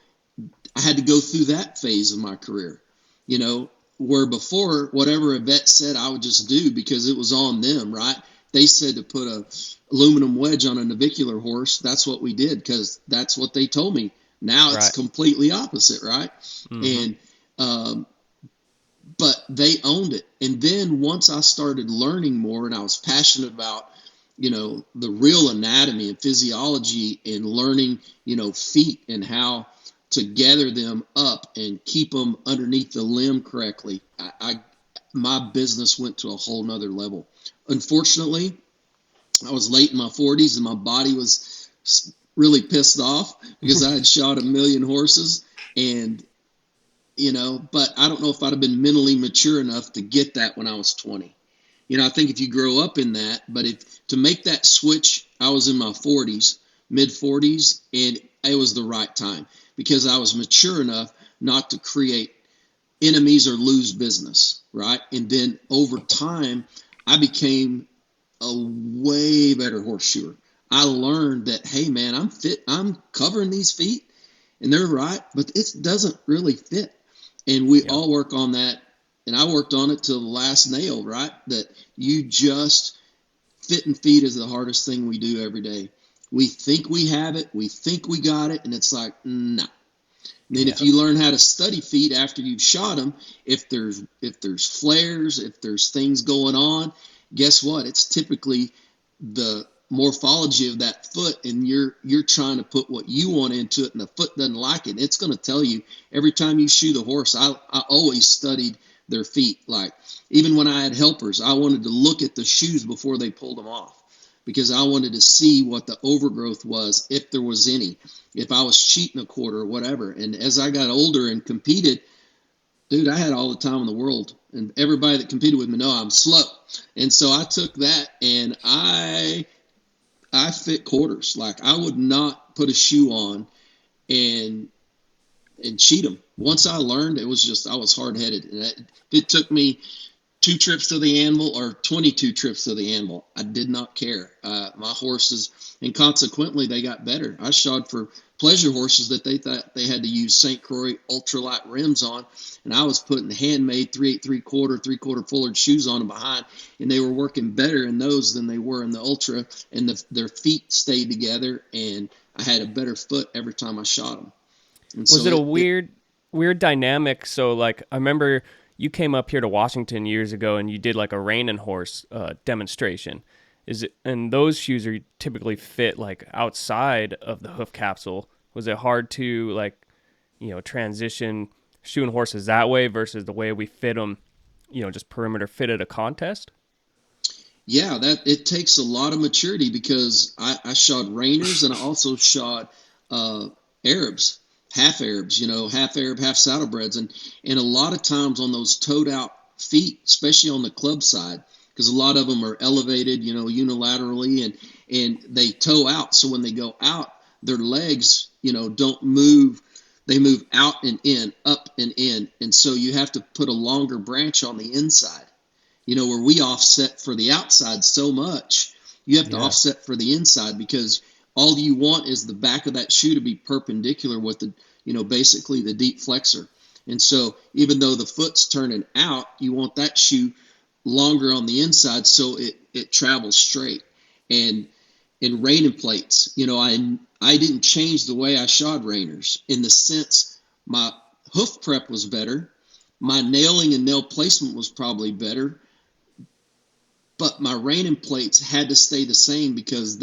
I had to go through that phase of my career, where before, whatever a vet said, I would just do because it was on them, right? They said to put a aluminum wedge on a navicular horse. That's what we did because that's what they told me. Now it's completely opposite, right? Mm-hmm. And but they owned it. And then once I started learning more and I was passionate about, the real anatomy and physiology and learning, feet and how to gather them up and keep them underneath the limb correctly, my business went to a whole nother level. Unfortunately, I was late in my 40s and my body was really pissed off because I had shot 1 million horses, and but I don't know if I'd have been mentally mature enough to get that when I was 20. I think if you grow up in that, but to make that switch, I was in my 40s, mid 40s, and it was the right time because I was mature enough not to create enemies or lose business, right? And then over time, I became a way better horseshoer. I learned that, hey man, I'm fit. I'm covering these feet and they're right, but it doesn't really fit. And we all work on that. And I worked on it till the last nail, right? That you just fitting feet is the hardest thing we do every day. We think we have it. We think we got it. And it's like, no. Then if you learn how to study feet after you've shot them, if there's flares, if there's things going on, guess what? It's typically the morphology of that foot, and you're trying to put what you want into it, and the foot doesn't like it. It's going to tell you every time you shoe the horse. I always studied their feet. Like even when I had helpers, I wanted to look at the shoes before they pulled them off, because I wanted to see what the overgrowth was, if there was any, if I was cheating a quarter or whatever. And as I got older and competed, dude, I had all the time in the world. And everybody that competed with me know I'm slow. And so I took that and I fit quarters. Like I would not put a shoe on and cheat them. Once I learned, it was just, I was hard-headed. And it took me 2 trips to the anvil or 22 trips to the anvil. I did not care. My horses, and consequently, they got better. I shod for pleasure horses that they thought they had to use St. Croix ultralight rims on, and I was putting handmade 3/8, 3/4 fullard shoes on them behind, and they were working better in those than they were in the ultra, and their feet stayed together, and I had a better foot every time I shot them. And was it a weird dynamic? So, like, I remember you came up here to Washington years ago and you did like a reining horse demonstration. And those shoes are typically fit like outside of the hoof capsule. Was it hard to transition shoeing horses that way versus the way we fit them, just perimeter fit at a contest? Yeah, that it takes a lot of maturity because I shot reiners and I also shot Arabs. Half Arabs, half Arab, half saddlebreds. And a lot of times on those toed out feet, especially on the club side, because a lot of them are elevated, unilaterally and they toe out. So when they go out, their legs, don't move. They move out and in, up and in. And so you have to put a longer branch on the inside, where we offset for the outside so much. You have to offset for the inside because all you want is the back of that shoe to be perpendicular with the, basically the deep flexor. And so even though the foot's turning out, you want that shoe longer on the inside so it travels straight. And reining plates, I didn't change the way I shod reiners in the sense my hoof prep was better. My nailing and nail placement was probably better. But my reining plates had to stay the same because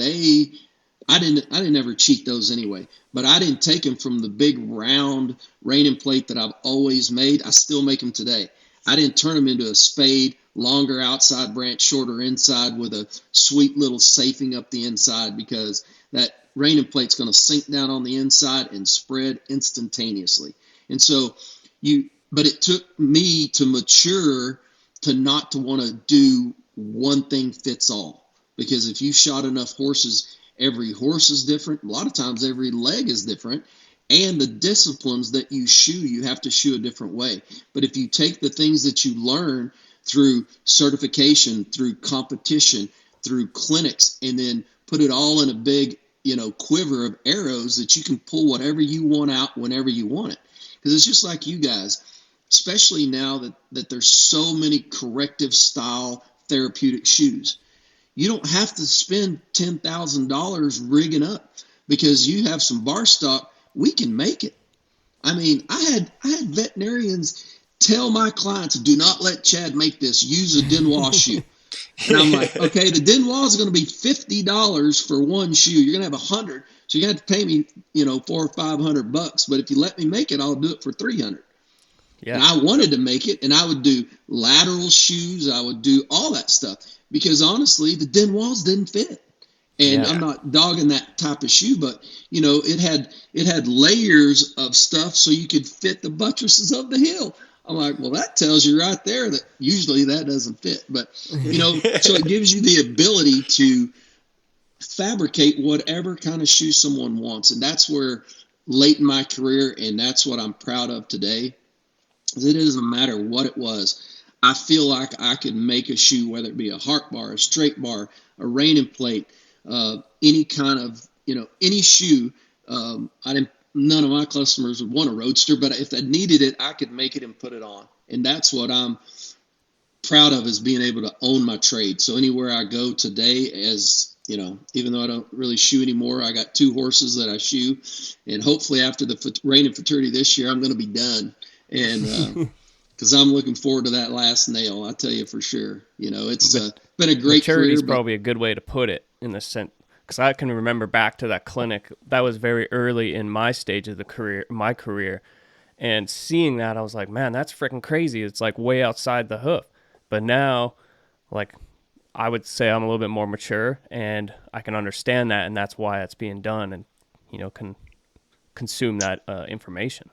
I didn't ever cheat those anyway, but I didn't take them from the big round reining plate that I've always made. I still make them today. I didn't turn them into a spade, longer outside branch, shorter inside with a sweet little safing up the inside because that reining plate's going to sink down on the inside and spread instantaneously. And so but it took me to mature to not to want to do one thing fits all, because if you shot enough horses, every horse is different. A lot of times every leg is different. And the disciplines that you shoe, you have to shoe a different way. But if you take the things that you learn through certification, through competition, through clinics, and then put it all in a big, quiver of arrows that you can pull whatever you want out whenever you want it. Because it's just like you guys, especially now that there's so many corrective style therapeutic shoes. You don't have to spend $10,000 rigging up because you have some bar stock. We can make it. I mean, I had veterinarians tell my clients, do not let Chad make this. Use a Denois shoe. And I'm like, okay, the Denois is going to be $50 for one shoe. You're going to have 100. So you have to pay me, $400 or $500. But if you let me make it, I'll do it for 300. Yeah. And I wanted to make it, and I would do lateral shoes. I would do all that stuff because honestly, the den walls didn't fit. And Yeah. I'm not dogging that type of shoe, but it had layers of stuff so you could fit the buttresses of the hill. I'm like, well, that tells you right there that usually that doesn't fit. But so it gives you the ability to fabricate whatever kind of shoe someone wants, and that's where late in my career, and that's what I'm proud of today. It doesn't matter what it was. I feel like I could make a shoe, whether it be a heart bar, a straight bar, a reining plate, any kind of, any shoe. None of my customers would want a roadster, but if they needed it, I could make it and put it on. And that's what I'm proud of, is being able to own my trade. So anywhere I go today, as even though I don't really shoe anymore, I got 2 horses that I shoe, and hopefully after the reining fraternity this year, I'm going to be done. And because I'm looking forward to that last nail, I tell you for sure. It's been a great career. Maturity is probably a good way to put it in the sense, because I can remember back to that clinic. That was very early in my stage of my career, and seeing that, I was like, man, that's freaking crazy. It's like way outside the hoof. But now, like, I would say I'm a little bit more mature, and I can understand that, and that's why it's being done, and can consume that information.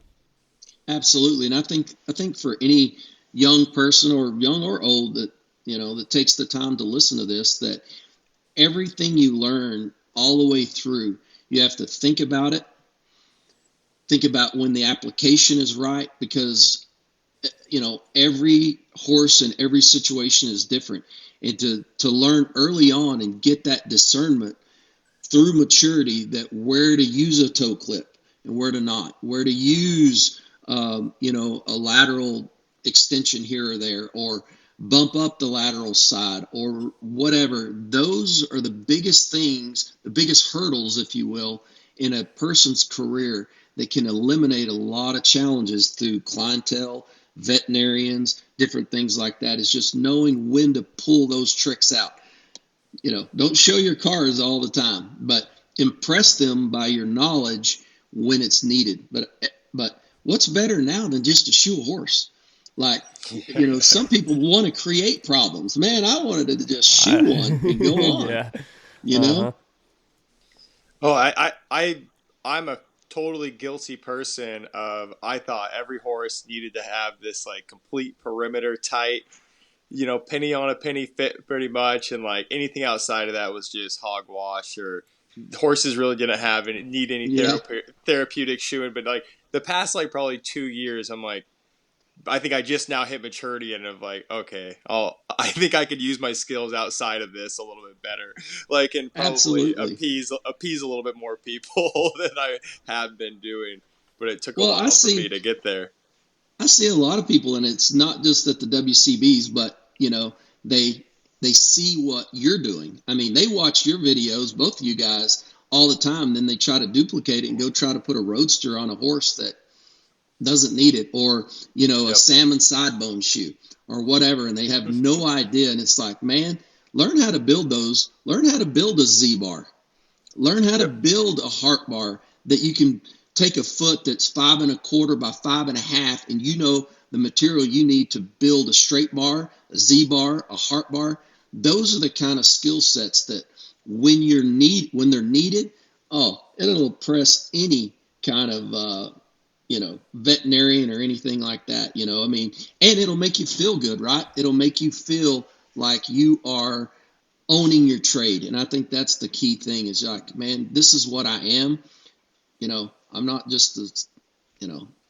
Absolutely. And I think for any young person, or young or old, that that takes the time to listen to this, that everything you learn all the way through, you have to think about it. Think about when the application is right, because every horse and every situation is different. And to learn early on and get that discernment through maturity, that where to use a toe clip and where to not, where to use a lateral extension here or there, or bump up the lateral side, or whatever. Those are the biggest things, the biggest hurdles, if you will, in a person's career, that can eliminate a lot of challenges through clientele, veterinarians, different things like that. Is just knowing when to pull those tricks out. Don't show your cars all the time, but impress them by your knowledge when it's needed. But what's better now than just to shoe a horse? Like, some people want to create problems. Man, I wanted to just shoe one and go on. Yeah. You know? Oh, I'm a totally guilty person of, I thought every horse needed to have this like complete perimeter tight, penny on a penny fit pretty much, and like anything outside of that was just hogwash, or horses really didn't need any therapeutic shoeing. But like the past like probably 2 years, I'm like, I think I just now hit maturity, and I'm like, okay, I think I could use my skills outside of this a little bit better, like, and probably appease a little bit more people than I have been doing. But it took a while for me to get there. I see a lot of people, and it's not just at the WCBs, but they see what you're doing. I mean, they watch your videos, both of you guys, all the time. Then they try to duplicate it and go try to put a roadster on a horse that doesn't need it, or a salmon sidebone shoe or whatever, and they have no idea. And it's like, man, learn how to build those. Learn how to build a Z-bar. Learn how to build a heart bar that you can take a foot that's 5 1/4 by 5 1/2, and the material you need to build a straight bar, a Z-bar, a heart bar. Those are the kind of skill sets that when they're needed, it'll impress any kind of veterinarian or anything like that. I mean, and it'll make you feel good, right? It'll make you feel like you are owning your trade. And I think that's the key thing, is like, man, this is what I am. I'm not just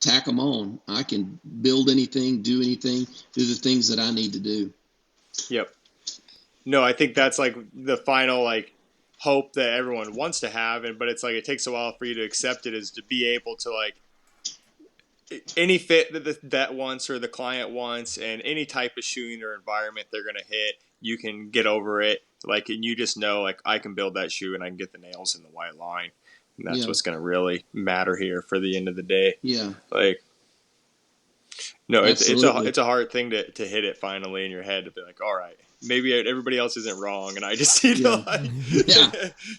tack them on. I can build anything, do anything, do the things that I need to do. Yep. No, I think that's like the final like hope that everyone wants to have, but it's like it takes a while for you to accept it, is to be able to like any fit that the vet wants or the client wants, and any type of shoeing or environment they're going to hit, you can get over it. Like, and you just know, like, I can build that shoe and I can get the nails in the white line. And that's what's going to really matter here for the end of the day. Yeah. Like, no, it's a hard thing to hit it finally in your head, to be like, all right, maybe everybody else isn't wrong, and I just need to like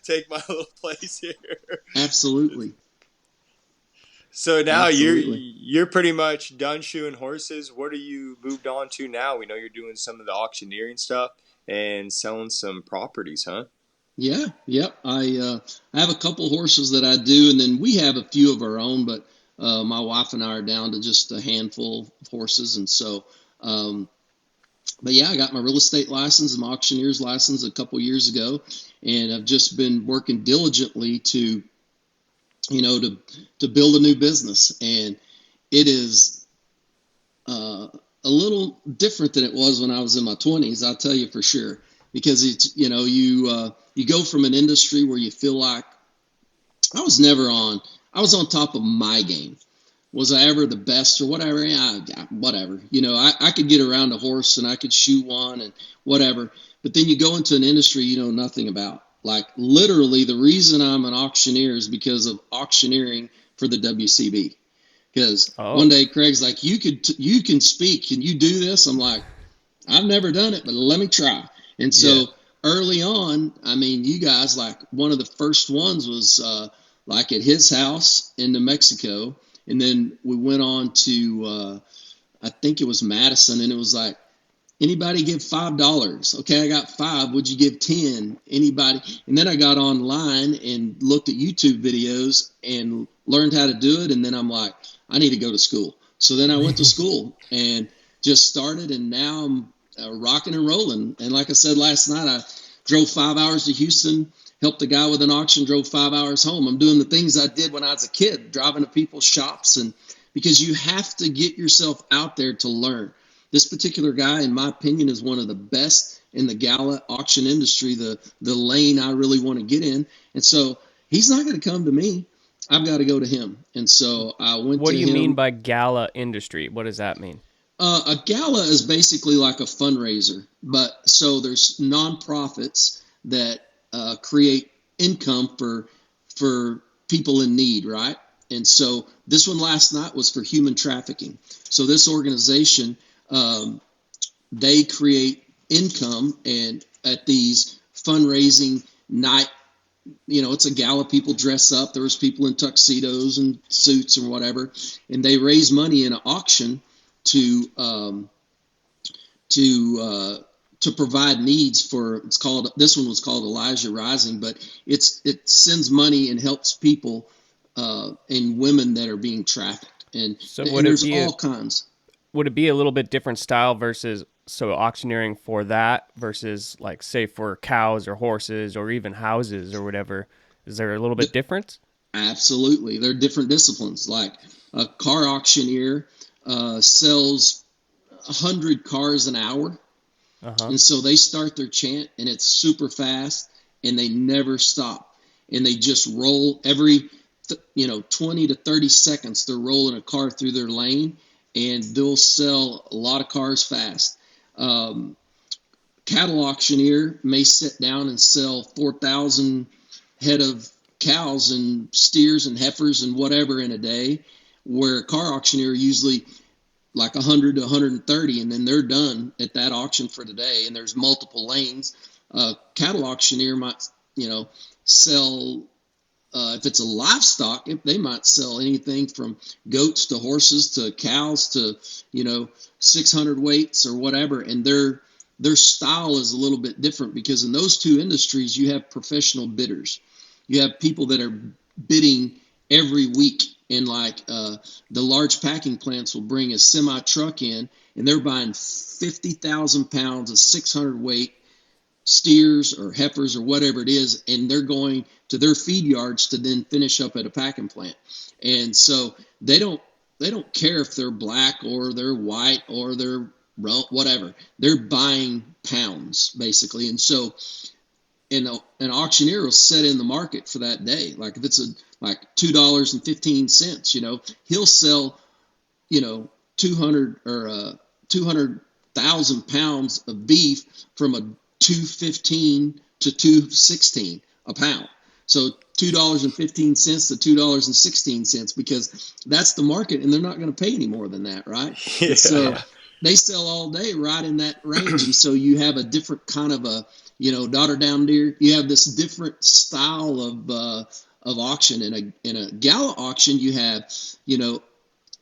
take my little place here. Absolutely. So now you're pretty much done shoeing horses. What are you moved on to now? We know you're doing some of the auctioneering stuff and selling some properties, huh? Yeah, yep. I have a couple horses that I do, and then we have a few of our own, but my wife and I are down to just a handful of horses, and so. But yeah, I got my real estate license and my auctioneer's license a couple years ago, and I've just been working diligently to build a new business, and it is a little different than it was when I was in my 20s. I'll tell you for sure, because it's you go from an industry where you feel like I was on top of my game. Was I ever the best or whatever? Yeah, whatever. I could get around a horse and I could shoe one and whatever. But then you go into an industry you know nothing about. Like literally the reason I'm an auctioneer is because of auctioneering for the WCB. Because one day Craig's like, you can speak. Can you do this? I'm like, I've never done it, but let me try. And so early on, I mean, you guys, like one of the first ones was like at his house in New Mexico. And then we went on to, I think it was Madison, and it was like, anybody give $5? Okay, I got 5. Would you give 10? Anybody? And then I got online and looked at YouTube videos and learned how to do it. And then I'm like, I need to go to school. So then I went to school and just started, and now I'm rocking and rolling. And like I said last night, I drove 5 hours to Houston, helped a guy with an auction, drove 5 hours home. I'm doing the things I did when I was a kid, driving to people's shops, and because you have to get yourself out there to learn. This particular guy, in my opinion, is one of the best in the gala auction industry, the lane I really want to get in. And so he's not going to come to me. I've got to go to him. And so I went to him. What do you mean by gala industry? What does that mean? A gala is basically like a fundraiser. But so there's nonprofits that create income for people in need, right? And so this one last night was for human trafficking. So this organization, they create income, and at these fundraising night, it's a gala. People dress up. There was people in tuxedos and suits and whatever, and they raise money in an auction to provide needs for. This one was called Elijah Rising, but it sends money and helps people and women that are being trafficked, and there's all kinds. Would it be a little bit different style versus auctioneering for that versus like say for cows or horses or even houses or whatever? Is there a little bit difference? Absolutely. They're different disciplines. Like a car auctioneer sells 100 cars an hour. And so they start their chant, and it's super fast, and they never stop. And they just roll every 20 to 30 seconds. They're rolling a car through their lane, and they'll sell a lot of cars fast. Cattle auctioneer may sit down and sell 4,000 head of cows and steers and heifers and whatever in a day, where a car auctioneer usually like 100 to 130, and then they're done at that auction for the day. And there's multiple lanes. Cattle auctioneer might, sell, if it's a livestock, they might sell anything from goats to horses to cows to, 600 weights or whatever. And their style is a little bit different, because in those two industries, you have professional bidders. You have people that are bidding every week. And like the large packing plants will bring a semi truck in, and they're buying 50,000 pounds of 600 weight steers or heifers or whatever it is, and they're going to their feed yards to then finish up at a packing plant. And so they don't care if they're black or they're white or they're whatever. They're buying pounds basically. And so an auctioneer will set in the market for that day. Like if it's like $2.15, he'll sell, 200,000 pounds of beef from a $2.15 to $2.16 a pound. So $2.15 to $2.16, because that's the market, and they're not going to pay any more than that, right? Yeah. So they sell all day right in that range. And so you have a different kind of a, daughter down deer. You have this different style of auction. In a gala auction, you have,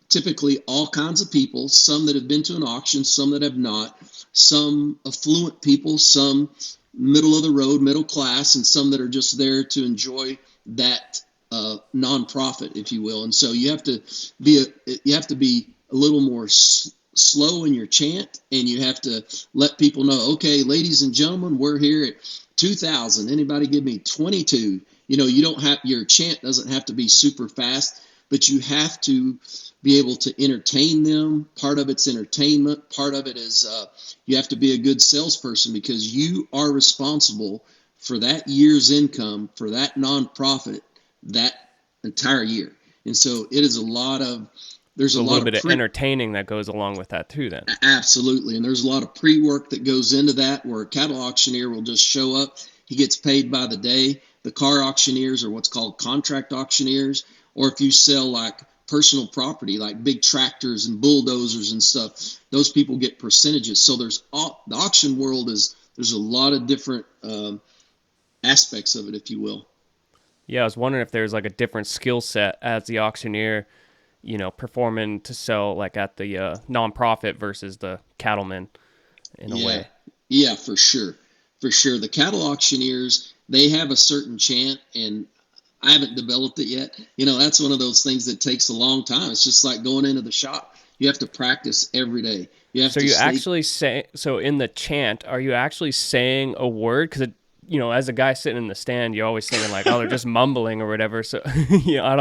typically all kinds of people, some that have been to an auction, some that have not, some affluent people, some middle of the road, middle class, and some that are just there to enjoy that nonprofit, if you will. And so you have to be a little more slow in your chant, and you have to let people know, okay, ladies and gentlemen, we're here at 2,000. Anybody give me 22? You don't have, your chant doesn't have to be super fast, but you have to be able to entertain them. Part of it's entertainment. Part of it is you have to be a good salesperson, because you are responsible for that year's income for that nonprofit that entire year. And so it is there's a little lot bit of of entertaining that goes along with that too, then. Absolutely. And there's a lot of pre-work that goes into that, where a cattle auctioneer will just show up. He gets paid by the day. The car auctioneers are what's called contract auctioneers. Or if you sell like personal property, like big tractors and bulldozers and stuff, those people get percentages. So the auction world there's a lot of different aspects of it, if you will. Yeah, I was wondering if there's like a different skill set as the auctioneer, performing to sell like at the nonprofit versus the cattleman in a way. Yeah, for sure. For sure. The cattle auctioneers, they have a certain chant, and I haven't developed it yet. That's one of those things that takes a long time. It's just like going into the shop. You have to practice every day. So in the chant, are you actually saying a word? Because as a guy sitting in the stand, you're always thinking like, oh, they're just mumbling or whatever. So I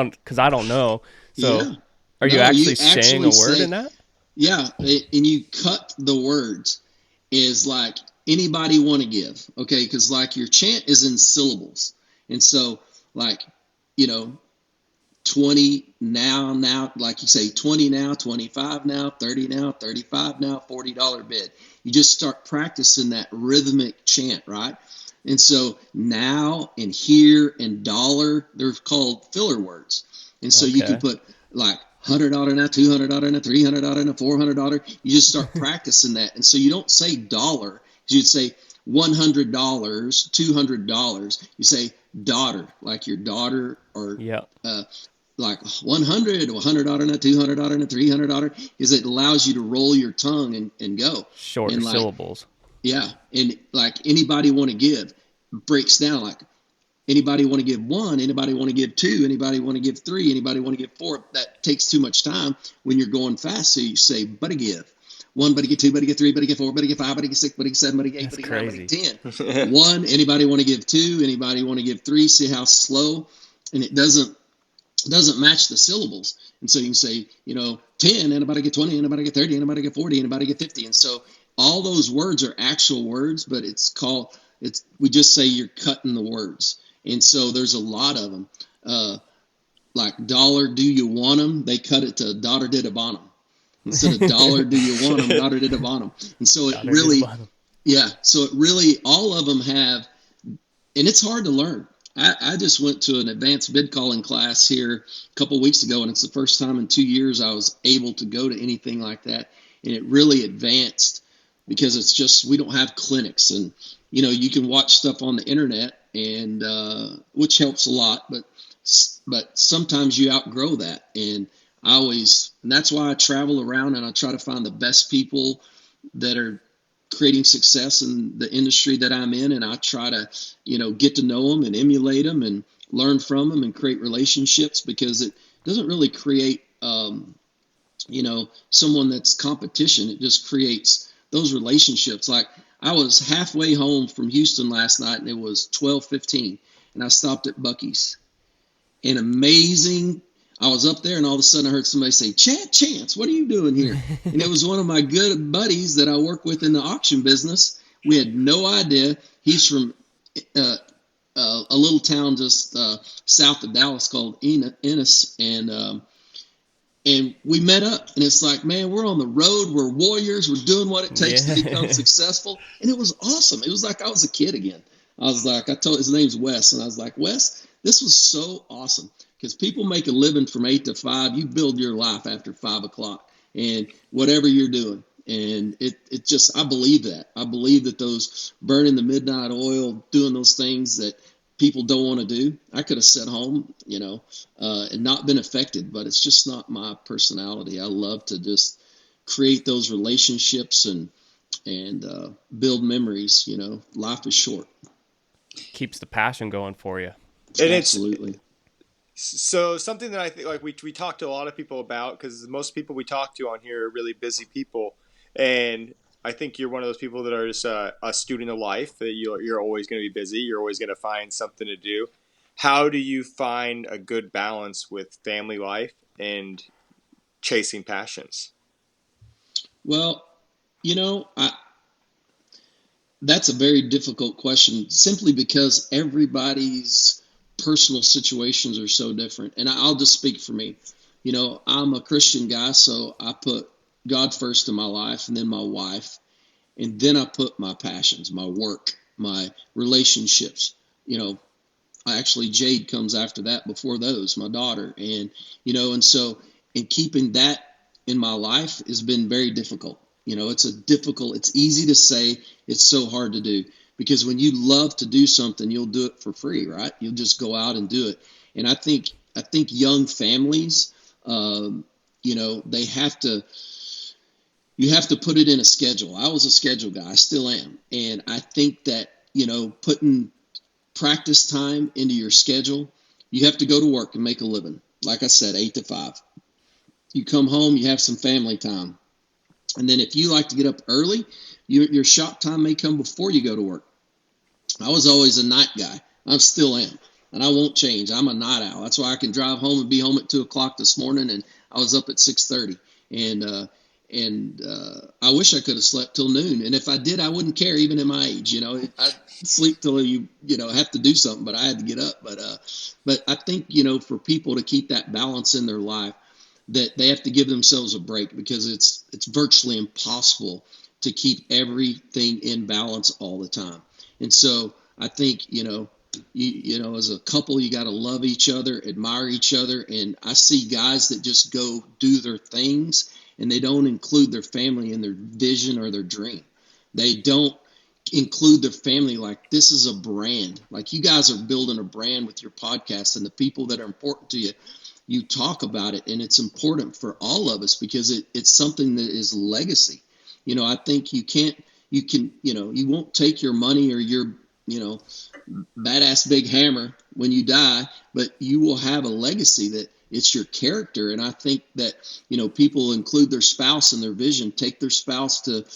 don't know. So Yeah. are you actually saying a word in that? Yeah, and you cut the words is like anybody want to give, okay? Because like your chant is in syllables, and so like 20 now, like you say 20 now, 25 now, 30 now, 35 now, $40 bid. You just start practicing that rhythmic chant, right? And so now and here and dollar, they're called filler words. And so you can put like $100 now, $200 now, $300 now, $400. You just start practicing that. And so you don't say dollar. You'd say $100, $200. You say daughter, like your daughter, or like 100 or $100 now, $200 now, $300, is it allows you to roll your tongue and go. Shorter syllables. Yeah. And like anybody want to give breaks down like anybody want to give one, anybody want to give two, anybody want to give three, anybody want to give four. That takes too much time when you're going fast. So you say, buddy give. One, buddy get two, buddy get three, buddy get four, buddy get five, buddy get six, buddy get seven, buddy get eight, buddy get nine, buddy get 10. One, anybody want to give two, anybody want to give three. See how slow, and it doesn't match the syllables. And so you can say, 10, anybody get 20, anybody get 30, anybody get 40, anybody get 50. And so all those words are actual words, but we just say you're cutting the words. And so there's a lot of them. Like dollar, do you want them? They cut it to daughter did a bonum. Instead of dollar, do you want them? Daughter did a bonum. And so it really, all of them have, and it's hard to learn. I just went to an advanced bid calling class here a couple of weeks ago, and it's the first time in 2 years I was able to go to anything like that. And it really advanced, because it's just, we don't have clinics, and you can watch stuff on the internet, and which helps a lot, but sometimes you outgrow that. And that's why I travel around, and I try to find the best people that are creating success in the industry that I'm in, and I try to get to know them and emulate them and learn from them and create relationships, because it doesn't really create someone that's competition. It just creates those relationships. Like, I was halfway home from Houston last night, and it was 12:15, and I stopped at Buc-ee's. And amazing, I was up there, and all of a sudden I heard somebody say, Chance, what are you doing here? And it was one of my good buddies that I work with in the auction business. We had no idea. He's from a little town just south of Dallas called Ennis, and we met up, and it's like, man, we're on the road. We're warriors. We're doing what it takes to become successful. And it was awesome. It was like I was a kid again. I told his name's Wes, and I was like, Wes, this was so awesome, because people make a living from 8 to 5. You build your life after 5 o'clock, and whatever you're doing. And it just, I believe that. I believe that those burning the midnight oil, doing those things that people don't want to do. I could have sat home, and not been affected, but it's just not my personality. I love to just create those relationships and build memories. Life is short. Keeps the passion going for you. And Absolutely. So something that I think, like, we talk to a lot of people about, because most people we talk to on here are really busy people, and I think you're one of those people that are just a student of life. That you're always going to be busy. You're always going to find something to do. How do you find a good balance with family life and chasing passions? Well, that's a very difficult question, simply because everybody's personal situations are so different. And I'll just speak for me. I'm a Christian guy, so I put God first in my life, and then my wife, and then I put my passions, my work, my relationships. Actually, Jade comes after that, before those, my daughter. And so, and keeping that in my life has been very difficult. It's easy to say, it's so hard to do, because when you love to do something, you'll do it for free, right? You'll just go out and do it. And I think young families, they have to, you have to put it in a schedule. I was a schedule guy. I still am. And I think that, putting practice time into your schedule, you have to go to work and make a living. Like I said, 8 to 5. You come home, you have some family time. And then if you like to get up early, your shop time may come before you go to work. I was always a night guy. I still am. And I won't change. I'm a night owl. That's why I can drive home and be home at 2 o'clock this morning, and I was up at 6:30. And I wish I could have slept till noon. And if I did, I wouldn't care, even at my age. I'd sleep till you have to do something, but I had to get up. But I think, for people to keep that balance in their life, that they have to give themselves a break, because it's virtually impossible to keep everything in balance all the time. And so I think, as a couple, you got to love each other, admire each other. And I see guys that just go do their things, and they don't include their family in their vision or their dream. They don't include their family. Like, this is a brand. Like, you guys are building a brand with your podcast, and the people that are important to you, you talk about it, and it's important for all of us, because it's something that is legacy. I think you won't take your money or your, badass big hammer when you die, but you will have a legacy that it's your character. And I think that, people include their spouse in their vision, take their spouse to,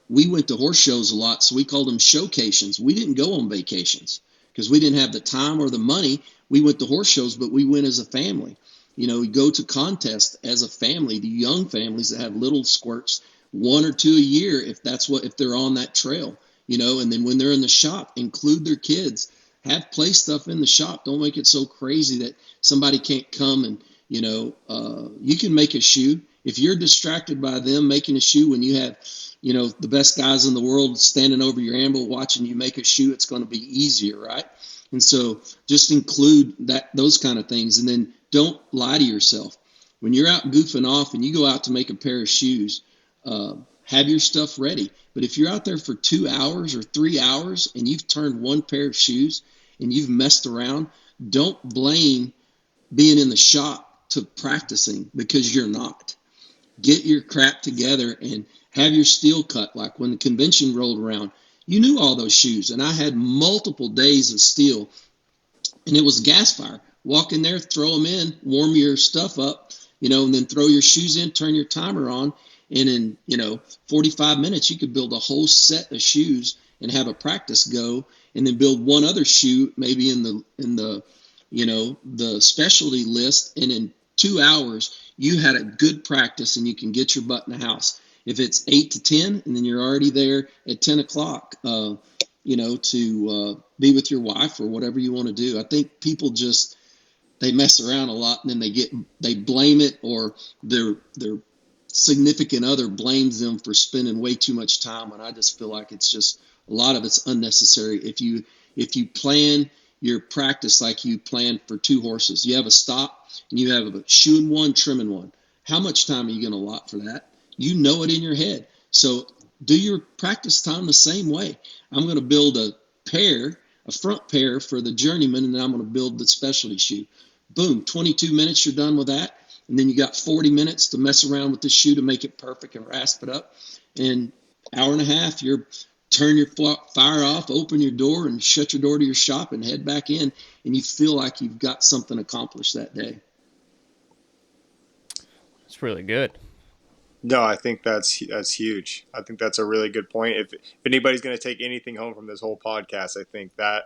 we went to horse shows a lot, so we called them showcations. We didn't go on vacations because we didn't have the time or the money. We went to horse shows, but we went as a family. We go to contests as a family, the young families that have little squirts, 1 or 2 a year, if they're on that trail, and then when they're in the shop, include their kids, have play stuff in the shop. Don't make it so crazy that somebody can't come and, you can make a shoe. If you're distracted by them making a shoe when you have, the best guys in the world standing over your anvil watching you make a shoe, it's going to be easier, right? And so just include those kind of things. And then don't lie to yourself. When you're out goofing off and you go out to make a pair of shoes, have your stuff ready. But if you're out there for 2 hours or 3 hours and you've turned one pair of shoes and you've messed around, don't blame being in the shop to practicing, because you're not. Get your crap together and have your steel cut. Like when the convention rolled around, you knew all those shoes. And I had multiple days of steel, and it was gas fire. Walk in there, throw them in, warm your stuff up, and then throw your shoes in, turn your timer on. And in, 45 minutes, you could build a whole set of shoes and have a practice go, and then build one other shoe, maybe in the the specialty list. And in 2 hours, you had a good practice, and you can get your butt in the house. If it's 8 to 10, and then you're already there at 10 o'clock, to be with your wife or whatever you want to do. I think people they mess around a lot, and then they blame it, or their significant other blames them for spending way too much time. And I just feel like it's just, a lot of it's unnecessary. If you plan your practice like you plan for 2 horses, you have a stop and you have a shoe in one, trim in one. How much time are you going to allot for that? You know it in your head. So do your practice time the same way. I'm going to build a front pair for the journeyman, and then I'm going to build the specialty shoe. Boom, 22 minutes, you're done with that. And then you got 40 minutes to mess around with the shoe to make it perfect and rasp it up. And hour and a half, you're turn your fire off, open your door, and shut your door to your shop and head back in, and you feel like you've got something accomplished that day. It's really good. No, I think that's huge. I think that's a really good point. If anybody's going to take anything home from this whole podcast, I think that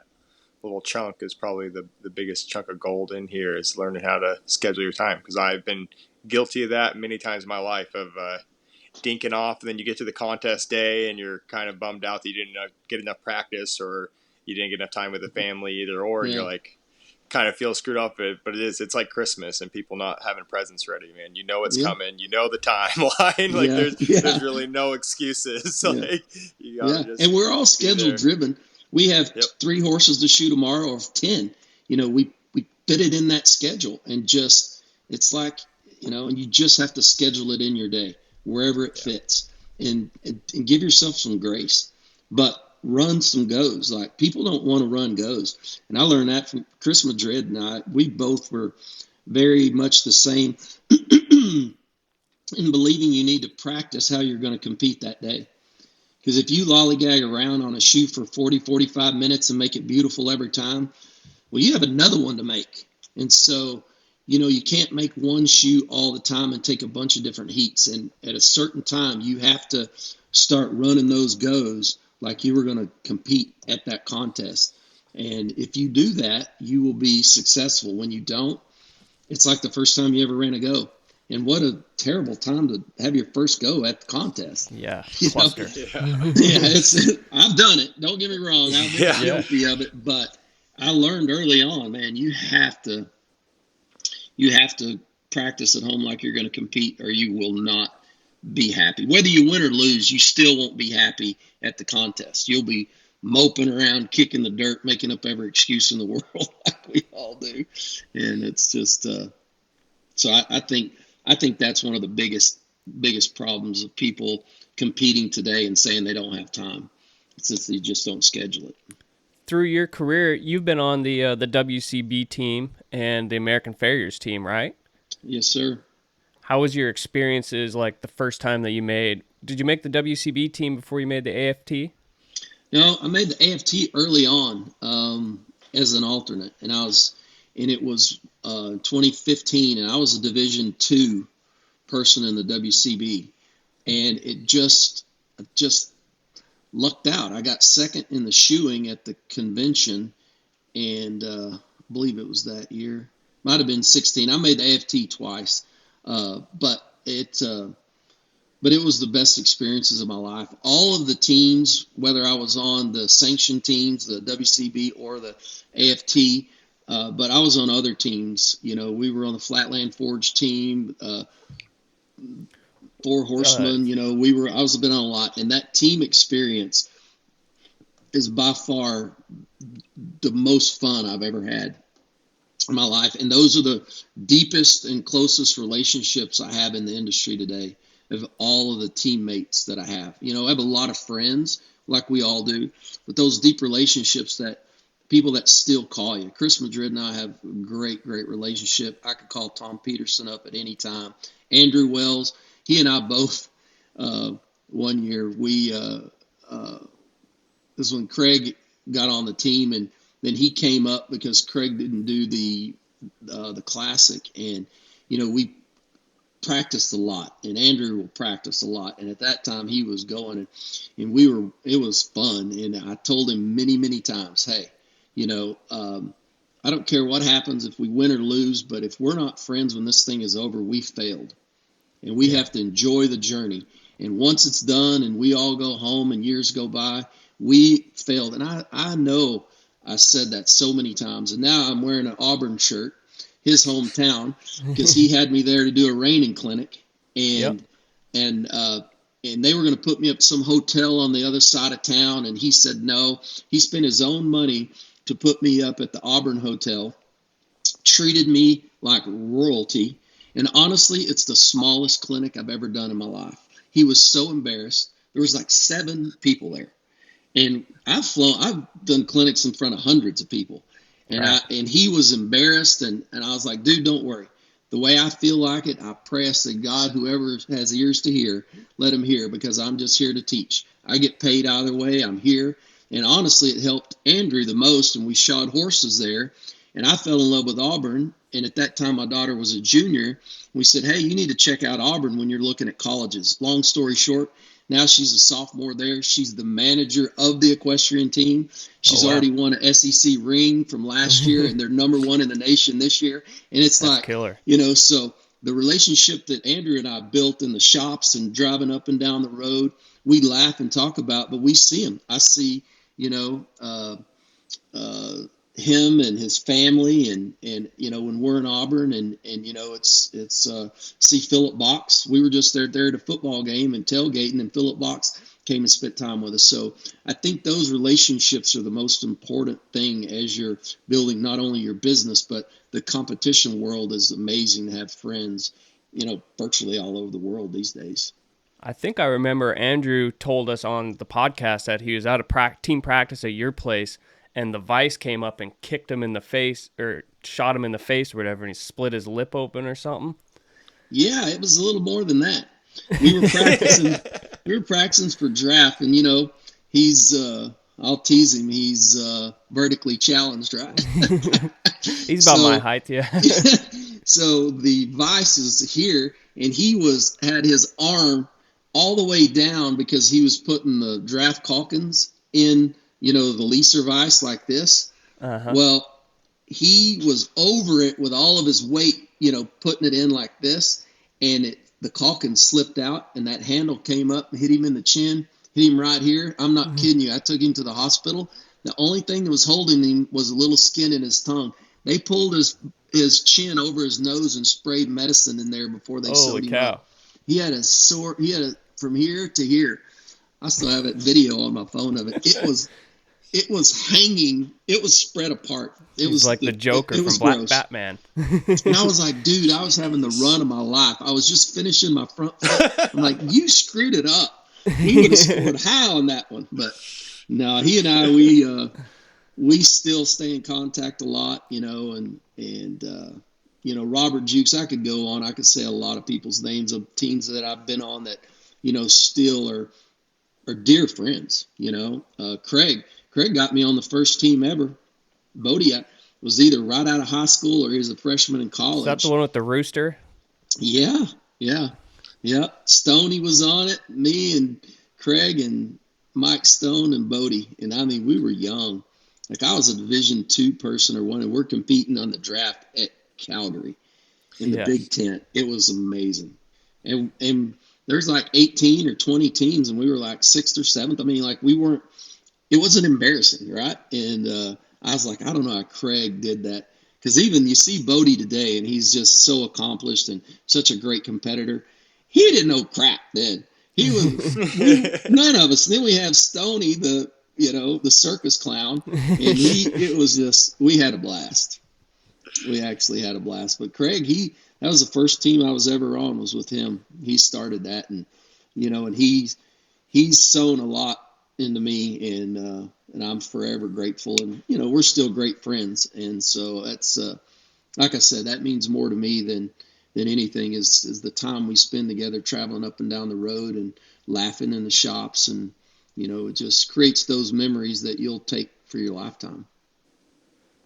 little chunk is probably the biggest chunk of gold in here, is learning how to schedule your time. Because I've been guilty of that many times in my life, of dinking off, and then you get to the contest day and you're kind of bummed out that you didn't get enough practice, or you didn't get enough time with the family, either or, and you're like, kind of feel screwed up. But it's like Christmas and people not having presents ready, man. You know it's coming. You know the timeline. Like there's really no excuses. Like you gotta just and we're all schedule driven. We have 3 horses to shoot tomorrow, or 10. We fit it in that schedule, and just it's like, and you just have to schedule it in your day wherever it fits, and give yourself some grace. But run some goes. Like, people don't want to run goes. And I learned that from Chris Madrid and I. We both were very much the same in believing you need to practice how you're going to compete that day. Because if you lollygag around on a shoe for 40, 45 minutes and make it beautiful every time, well, you have another one to make. And so, you can't make one shoe all the time and take a bunch of different heats. And at a certain time, you have to start running those goes like you were going to compete at that contest. And if you do that, you will be successful. When you don't, it's like the first time you ever ran a go. And what a terrible time to have your first go at the contest. Yeah, cluster. I've done it. Don't get me wrong. I've been guilty of it. But I learned early on, man, you have to practice at home like you're going to compete, or you will not be happy. Whether you win or lose, you still won't be happy at the contest. You'll be moping around, kicking the dirt, making up every excuse in the world like we all do. And it's just so I think that's one of the biggest problems of people competing today and saying they don't have time. It's just you just don't schedule it. Through your career, you've been on the WCB team and the American Farriers team, right? Yes, sir. How was your experiences, like the first time that you made? Did you make the WCB team before you made the AFT? No, I made the AFT early on as an alternate, and it was 2015, and I was a Division II person in the WCB, and it just lucked out. I got second in the shoeing at the convention, and I believe it was that year. Might have been 16. I made the AFT twice, but it was the best experiences of my life. All of the teams, whether I was on the sanctioned teams, the WCB or the AFT, but I was on other teams. We were on the Flatland Forge team, Four Horsemen. I was been on a lot, and that team experience is by far the most fun I've ever had in my life. And those are the deepest and closest relationships I have in the industry today, of all of the teammates that I have. I have a lot of friends, like we all do, but those deep relationships, that people that still call you. Chris Madrid and I have a great relationship. I could call Tom Peterson up at any time. Andrew Wells, he and I both, one year, this was when Craig got on the team, and then he came up because Craig didn't do the classic, and we practiced a lot, and Andrew will practice a lot, and at that time he was going, and it was fun, and I told him many times, hey, I don't care what happens if we win or lose, but if we're not friends when this thing is over, we failed, and we have to enjoy the journey. And once it's done and we all go home and years go by, we failed. And I know I said that so many times, and now I'm wearing an Auburn shirt, his hometown, because he had me there to do a reining clinic, and they were going to put me up some hotel on the other side of town, and he said no. He spent his own money to put me up at the Auburn Hotel, treated me like royalty, and honestly, it's the smallest clinic I've ever done in my life. He was so embarrassed. There was like 7 people there. And I've done clinics in front of hundreds of people. And Right. and he was embarrassed, and I was like, dude, don't worry. The way I feel like it, I pray, I say, God, whoever has ears to hear, let him hear, because I'm just here to teach. I get paid either way. I'm here. And honestly, it helped Andrew the most, and we shod horses there. And I fell in love with Auburn. And at that time, my daughter was a junior. We said, hey, you need to check out Auburn when you're looking at colleges. Long story short, now she's a sophomore there. She's the manager of the equestrian team. She's already won an SEC ring from last year, and they're number 1 in the nation this year. And it's That's like, killer. So the relationship that Andrew and I built in the shops and driving up and down the road, we laugh and talk about, but we see him. I see, him and his family, and when we're in Auburn, and it's see Philip Box. We were just there at a football game and tailgating, and Philip Box came and spent time with us. So I think those relationships are the most important thing as you're building not only your business, but the competition world is amazing to have friends, virtually all over the world these days. I think I remember Andrew told us on the podcast that he was out of team practice at your place, and the vice came up and kicked him in the face, or shot him in the face or whatever, and he split his lip open or something. Yeah, it was a little more than that. We were practicing. We were practicing for draft, and he's. I'll tease him. He's vertically challenged, right? He's about my height, yeah. So the vice is here, and he had his arm all the way down because he was putting the draft calkins in, the leaser vice like this. Uh-huh. Well, he was over it with all of his weight, putting it in like this, and the calkin slipped out, and that handle came up and hit him in the chin, hit him right here. I'm not kidding you. I took him to the hospital. The only thing that was holding him was a little skin in his tongue. They pulled his chin over his nose and sprayed medicine in there before they sewed him up. He had from here to here. I still have that video on my phone of it. It was hanging. It was spread apart. It was like the Joker from Black Batman. And I was like, dude, I was having the run of my life. I was just finishing my front foot. I'm like, you screwed it up. We would have scored high on that one. But no, he and I, we still stay in contact a lot, and Robert Jukes, I could go on. I could say a lot of people's names of teams that I've been on that, still are dear friends, Craig got me on the first team ever. Bodie was either right out of high school or he was a freshman in college. Is that the one with the rooster? Yeah. Stoney was on it. Me and Craig and Mike Stone and Bodie. And I mean, we were young. Like I was a Division II person or one, and we're competing on the draft at Calgary in the Big Tent. It was amazing. And there's like 18 or 20 teams, and we were like 6th or 7th. I mean, like it wasn't embarrassing, right? And I was like, I don't know how Craig did that. Because even you see Bodie today, and he's just so accomplished and such a great competitor. He didn't know crap then. He was none of us. And then we have Stoney, the circus clown, and it was just, we had a blast. We actually had a blast. But Craig, that was the first team I was ever on, was with him. He started that, and and he's sown a lot into me, and I'm forever grateful. And we're still great friends, and so that's like I said, that means more to me than anything is the time we spend together, traveling up and down the road and laughing in the shops, and it just creates those memories that you'll take for your lifetime.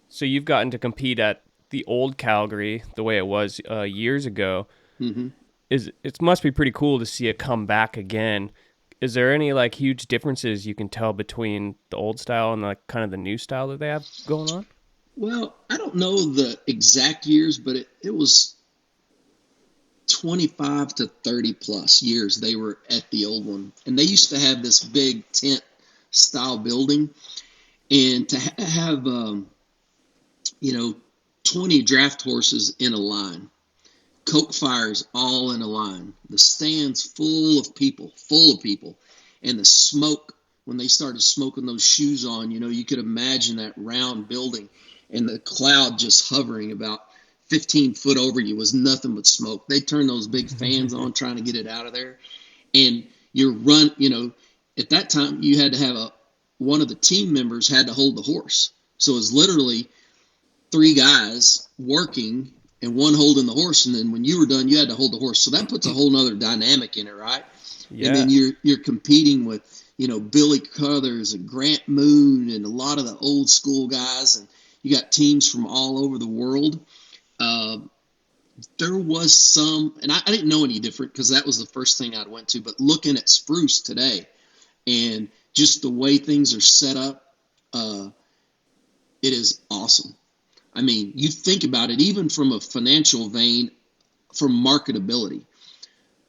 So you've gotten to compete at the old Calgary the way it was years ago. Mm-hmm. It must be pretty cool to see it come back again. Is there any like huge differences you can tell between the old style and like kind of the new style that they have going on? Well, I don't know the exact years, but it was 25 to 30 plus years they were at the old one. And they used to have this big tent style building, and to have 20 draft horses in a line, coke fires all in a line, the stands full of people, and the smoke, when they started smoking those shoes on, you could imagine that round building and the cloud just hovering about 15 foot over you was nothing but smoke. They turned those big fans on trying to get it out of there. and at that time you had to have one of the team members had to hold the horse. So it was literally 3 guys working and one holding the horse. And then when you were done, you had to hold the horse. So that puts a whole nother dynamic in it, right? Yeah. And then you're competing with, Billy Crothers and Grant Moon and a lot of the old school guys. And you got teams from all over the world. There was some, and I didn't know any different because that was the first thing I went to, but looking at Spruce today and just the way things are set up, it is awesome. I mean, you think about it, even from a financial vein, from marketability,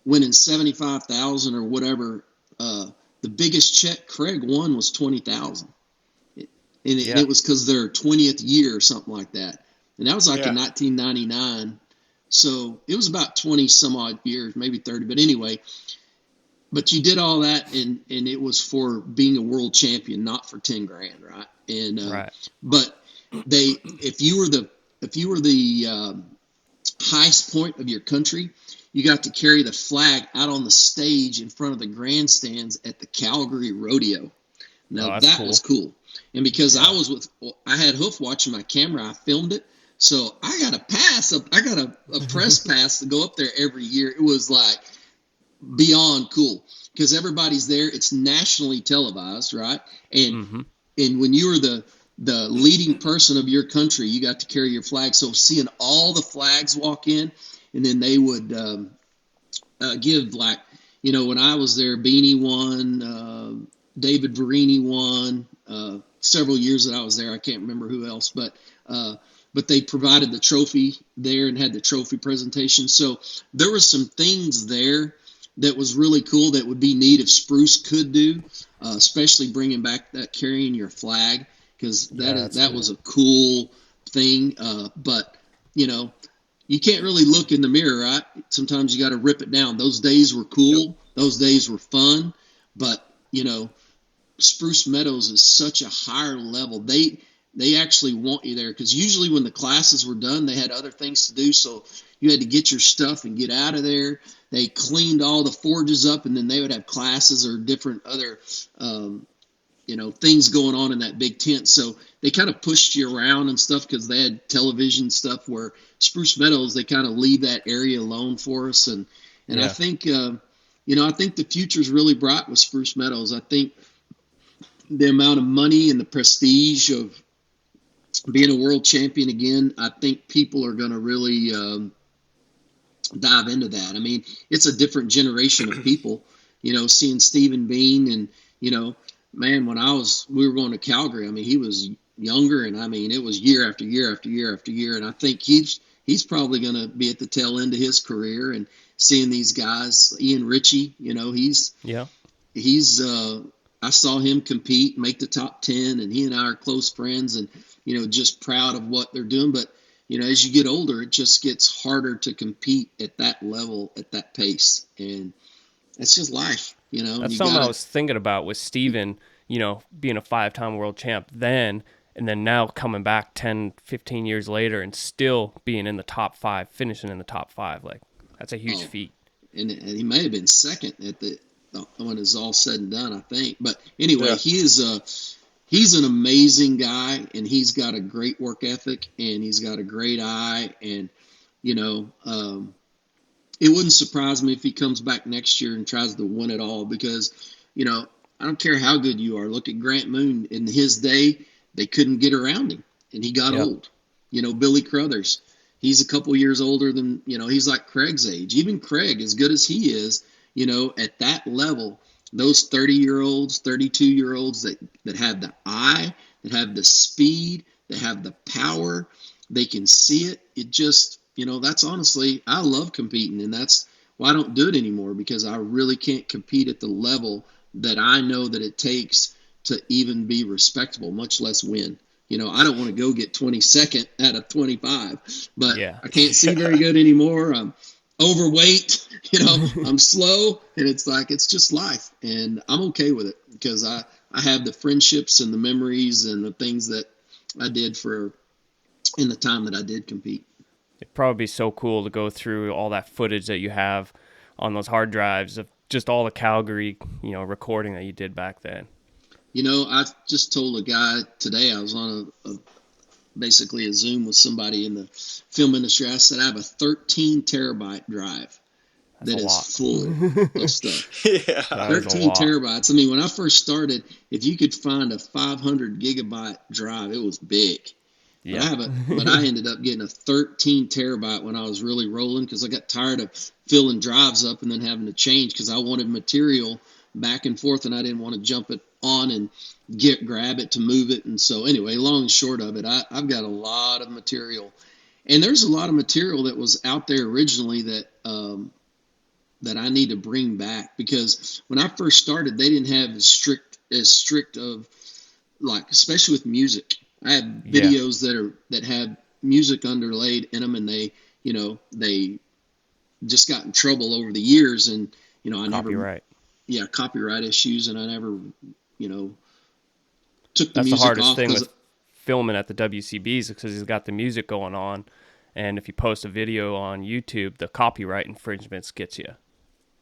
winning 75,000 or whatever, the biggest check Craig won was 20,000. And it was because their 20th year or something like that. And that was in 1999. So it was about 20 some odd years, maybe 30. But anyway, but you did all that and it was for being a world champion, not for 10 grand. Right. And, but if you were the highest point of your country, you got to carry the flag out on the stage in front of the grandstands at the Calgary Rodeo. Now that was cool. And because I had Hoof Watch in my camera, I filmed it. So I got a pass up. I got a press pass to go up there every year. It was like beyond cool because everybody's there. It's nationally televised, right? And and when you were the leading person of your country, you got to carry your flag. So seeing all the flags walk in, and then they would give when I was there, Beanie won, David Verini won, several years that I was there. I can't remember who else, but they provided the trophy there and had the trophy presentation. So there were some things there that was really cool that would be neat if Spruce could do, especially bringing back that carrying your flag, because that was a cool thing. But, you can't really look in the mirror, right? Sometimes you got to rip it down. Those days were cool. Yep. Those days were fun. But, Spruce Meadows is such a higher level. They actually want you there because usually when the classes were done, they had other things to do. So you had to get your stuff and get out of there. They cleaned all the forges up, and then they would have classes or different other, things going on in that big tent. So they kind of pushed you around and stuff because they had television stuff where Spruce Meadows, they kind of leave that area alone for us. And I think, I think the future's really bright with Spruce Meadows. I think the amount of money and the prestige of being a world champion again, I think people are going to really dive into that. I mean, it's a different generation of people, seeing Stephen Bean and, man, when we were going to Calgary, I mean, he was younger, and I mean, it was year after year after year after year. And I think he's probably going to be at the tail end of his career, and seeing these guys, Ian Ritchie, I saw him compete, make the top 10, and he and I are close friends and, just proud of what they're doing. But, as you get older, it just gets harder to compete at that level, at that pace. And it's just life, That's something I was thinking about with Steven, being a 5-time world champ then, and then now coming back 10, 15 years later and still being in the top 5, finishing in the top 5. Like, that's a huge feat. And he may have been second when it's all said and done, I think. But anyway, he's an amazing guy, and he's got a great work ethic, and he's got a great eye. And, it wouldn't surprise me if he comes back next year and tries to win it all because, I don't care how good you are. Look at Grant Moon. In his day, they couldn't get around him, and he got old. Billy Crothers, he's a couple years older than, he's like Craig's age. Even Craig, as good as he is, at that level, those 30-year-olds, 32-year-olds that have the eye, that have the speed, that have the power, they can see it. It just, that's honestly, I love competing, and that's why I don't do it anymore, because I really can't compete at the level that I know that it takes to even be respectable, much less win. I don't want to go get 22nd out of 25, but I can't see very good anymore. I'm overweight, I'm slow, and it's just life, and I'm okay with it because I have the friendships and the memories and the things that I did in the time that I did compete. It'd probably be so cool to go through all that footage that you have on those hard drives of just all the Calgary, recording that you did back then? I just told a guy today, I was on basically a Zoom with somebody in the film industry. I said, I have a 13 terabyte drive that is full of stuff. Yeah. 13 terabytes. I mean, when I first started, if you could find a 500 gigabyte drive, it was big. Yeah. But I ended up getting a 13 terabyte when I was really rolling, because I got tired of filling drives up and then having to change, because I wanted material back and forth and I didn't want to jump it on and grab it to move it. And so anyway, long and short of it, I've got a lot of material, and there's a lot of material that was out there originally that I need to bring back, because when I first started, they didn't have as strict of, like, especially with music. I have videos that have music underlaid in them, and they just got in trouble over the years, and copyright issues, and I never took the That's music the hardest off thing with filming at the WCBs, because he's got the music going on, and if you post a video on YouTube, the copyright infringements gets you.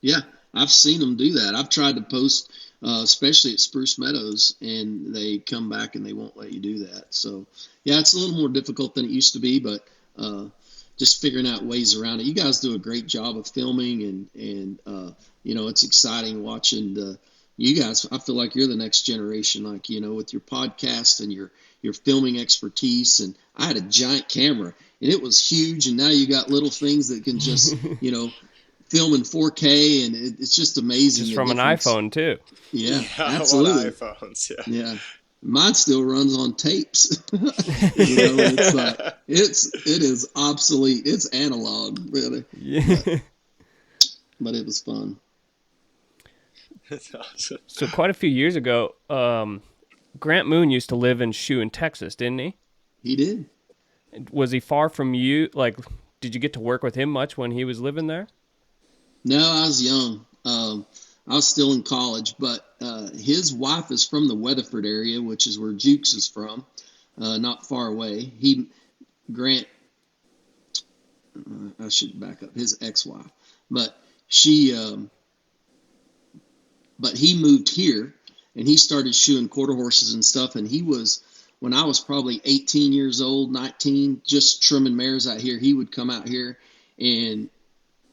Yeah, I've seen them do that. I've tried to post, especially at Spruce Meadows, and they come back and they won't let you do that. So, yeah, it's a little more difficult than it used to be, but just figuring out ways around it. You guys do a great job of filming, and it's exciting watching you guys. I feel like you're the next generation, like, with your podcast and your filming expertise. And I had a giant camera, and it was huge, and now you got little things that can just, film in 4K, and it's just amazing. Just from an iPhone too. Yeah, absolutely. iPhones, yeah. Mine still runs on tapes. It's like it is obsolete. It's analog, really. Yeah. But it was fun. That's awesome. So quite a few years ago, Grant Moon used to live in Shoe, Texas, didn't he? He did. Was he far from you? Like, did you get to work with him much when he was living there? No, I was young. I was still in college, but his wife is from the Weatherford area, which is where Jukes is from, not far away. Grant, I should back up, his ex-wife, but but he moved here, and he started shoeing quarter horses and stuff, and when I was probably 18 years old, 19, just trimming mares out here, he would come out here, and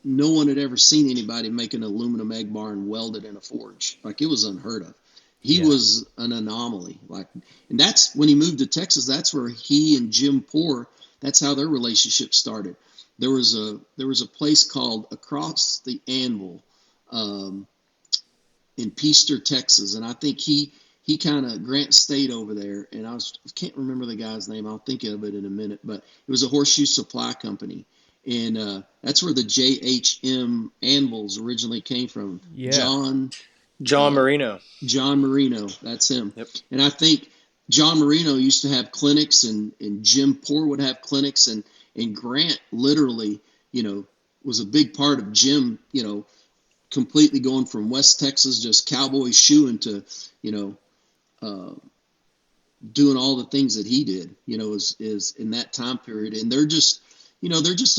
no one had ever seen anybody make an aluminum egg barn welded in a forge. Like, it was unheard of. He was an anomaly. Like, and that's when he moved to Texas. That's where he and Jim Poor, that's how their relationship started. There was a place called Across the Anvil in Peaster, Texas, and I think he Grant stayed over there, and I can't remember the guy's name. I'll think of it in a minute, but it was a horseshoe supply company. And that's where the JHM anvils originally came from. Yeah. John Marino. John Marino, that's him. Yep. And I think John Marino used to have clinics, and Jim Poor would have clinics, and Grant literally, was a big part of Jim, completely going from West Texas, just cowboy shoeing, to, doing all the things that he did, is in that time period. And they're just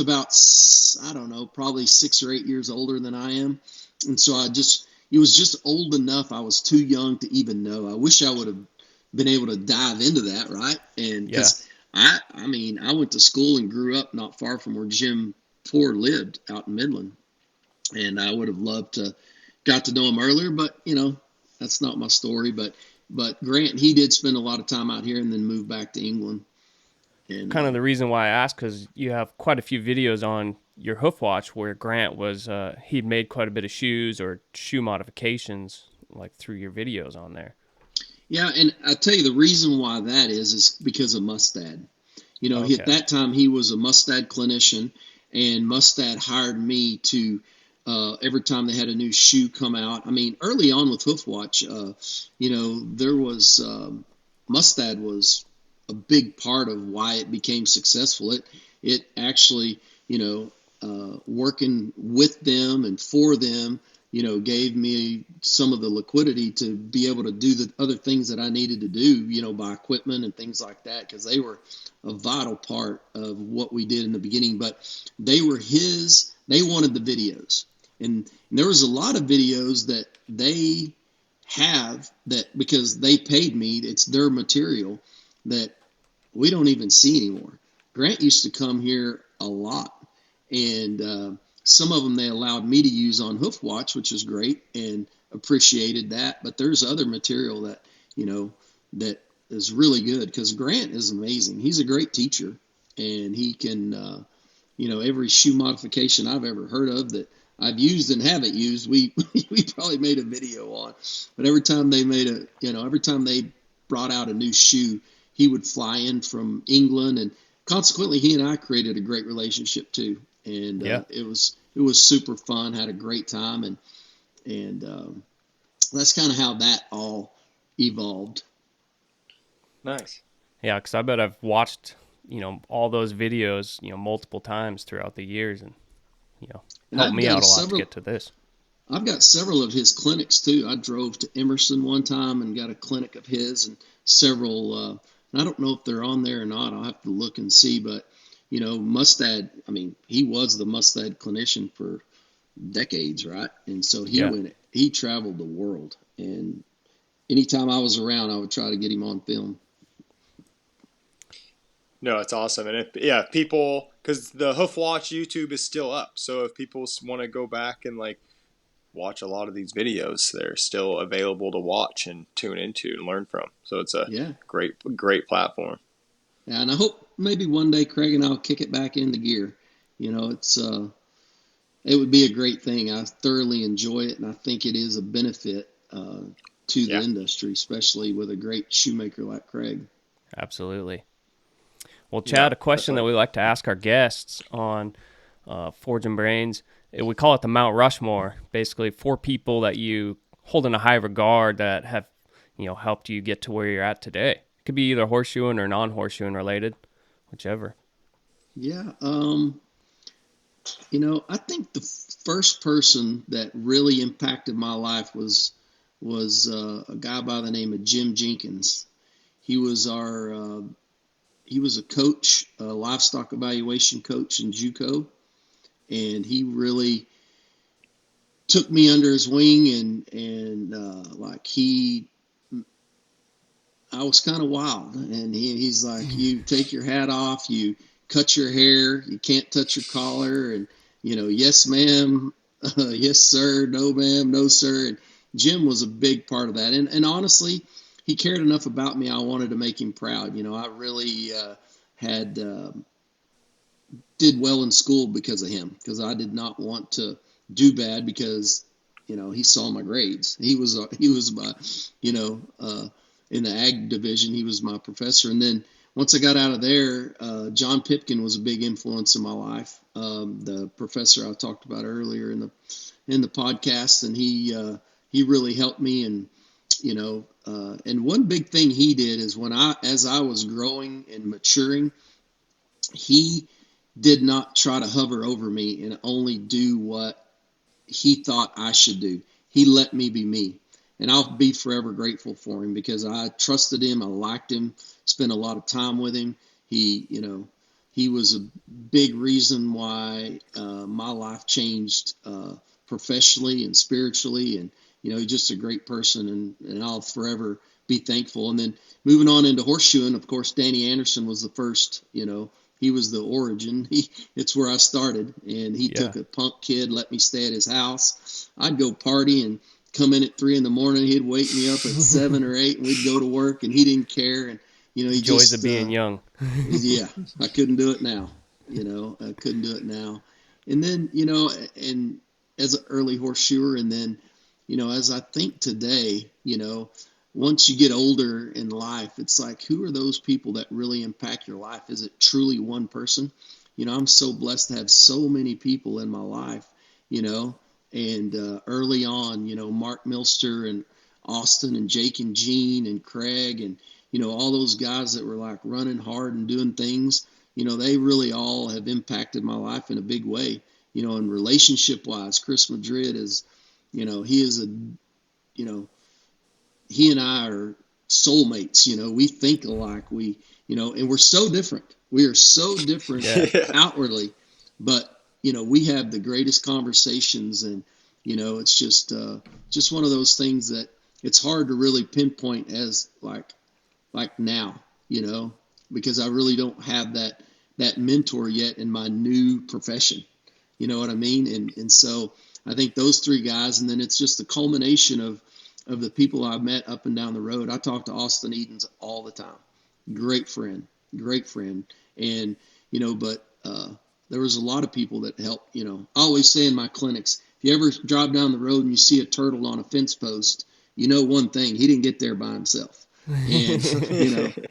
about, I don't know, probably 6 or 8 years older than I am. And so it was just old enough. I was too young to even know. I wish I would have been able to dive into that, right? And because I went to school and grew up not far from where Jim Poor lived, out in Midland. And I would have loved to got to know him earlier, but, that's not my story. But Grant, he did spend a lot of time out here and then moved back to England. And, kind of the reason why I asked, because you have quite a few videos on your Hoof Watch where Grant was, he'd made quite a bit of shoes or shoe modifications, like, through your videos on there. Yeah, and I tell you, the reason why that is because of Mustad. Okay. At that time, he was a Mustad clinician, and Mustad hired me to, every time they had a new shoe come out. I mean, early on with Hoof Watch, there was, Mustad was a big part of why it became successful. It actually, working with them and for them, gave me some of the liquidity to be able to do the other things that I needed to do, buy equipment and things like that, because they were a vital part of what we did in the beginning. But they wanted the videos. And there was a lot of videos that they have that, because they paid me, it's their material, that we don't even see anymore. Grant used to come here a lot, and some of them they allowed me to use on Hoof Watch, which is great, and appreciated that. But there's other material that, that is really good, because Grant is amazing. He's a great teacher, and he can, every shoe modification I've ever heard of that I've used and haven't used, we probably made a video on. But every time they every time they brought out a new shoe, he would fly in from England, and consequently, he and I created a great relationship too. And it was super fun. Had a great time, and that's kind of how that all evolved. Nice. Yeah, because I bet I've watched all those videos multiple times throughout the years, and helped me out a lot to get to this. I've got several of his clinics too. I drove to Emerson one time and got a clinic of his, and several. And I don't know if they're on there or not. I'll have to look and see. But Mustad. I mean, he was the Mustad clinician for decades, right? And so he traveled the world, and anytime I was around, I would try to get him on film. No, it's awesome. And if people, because the Hoof Watch YouTube is still up. So if people want to go back and watch a lot of these videos, they're still available to watch and tune into and learn from. So it's a great platform. Yeah, and I hope maybe one day Craig and I'll kick it back into gear. It would be a great thing. I thoroughly enjoy it, and I think it is a benefit to the industry, especially with a great shoemaker like Craig. Absolutely. Well, Chad, a question that we like to ask our guests on Forging Brains, we call it the Mount Rushmore. Basically, 4 people that you hold in a high regard that have, helped you get to where you're at today. It could be either horseshoeing or non-horseshoeing related, whichever. Yeah. I think the first person that really impacted my life was a guy by the name of Jim Jenkins. He was he was a coach, a livestock evaluation coach in JUCO, and he really took me under his wing, and I was kind of wild, and he's like, you take your hat off, you cut your hair, you can't touch your collar, and yes ma'am, yes sir, no ma'am, no sir. And Jim was a big part of that, and honestly, he cared enough about me. I wanted to make him proud. I really did well in school because of him, because I did not want to do bad, because he saw my grades. He was my in the ag division, he was my professor. And then once I got out of there, John Pipkin was a big influence in my life. The professor I talked about earlier in the podcast, and he really helped me. And and one big thing he did is as I was growing and maturing, he did not try to hover over me and only do what he thought I should do. He let me be me. And I'll be forever grateful for him, because I trusted him. I liked him, spent a lot of time with him. He was a big reason why my life changed professionally and spiritually. And, he's just a great person, and I'll forever be thankful. And then moving on into horseshoeing, of course, Danny Anderson was the first, he was the origin. It's where I started, and he took a punk kid, let me stay at his house. I'd go party and come in at 3 a.m. He'd wake me up at 7 or 8, and we'd go to work, and he didn't care. And he joys of being young. I couldn't do it now. I couldn't do it now. And then and as an early horseshoer, and then as I think today, once you get older in life, it's like, who are those people that really impact your life? Is it truly one person? I'm so blessed to have so many people in my life, and early on, Mark Milster and Austin and Jake and Gene and Craig and, all those guys that were running hard and doing things, they really all have impacted my life in a big way, and relationship wise. Chris Madrid is, he and I are soulmates. We think alike. And we're so different. We are so different outwardly, but we have the greatest conversations, and it's just one of those things that it's hard to really pinpoint as like now, because I really don't have that mentor yet in my new profession. You know what I mean? And so I think those three guys, and then it's just the culmination of the people I've met up and down the road. I talk to Austin Edens all the time. Great friend. And, but there was a lot of people that helped, I always say in my clinics, if you ever drive down the road and you see a turtle on a fence post, one thing, he didn't get there by himself. And,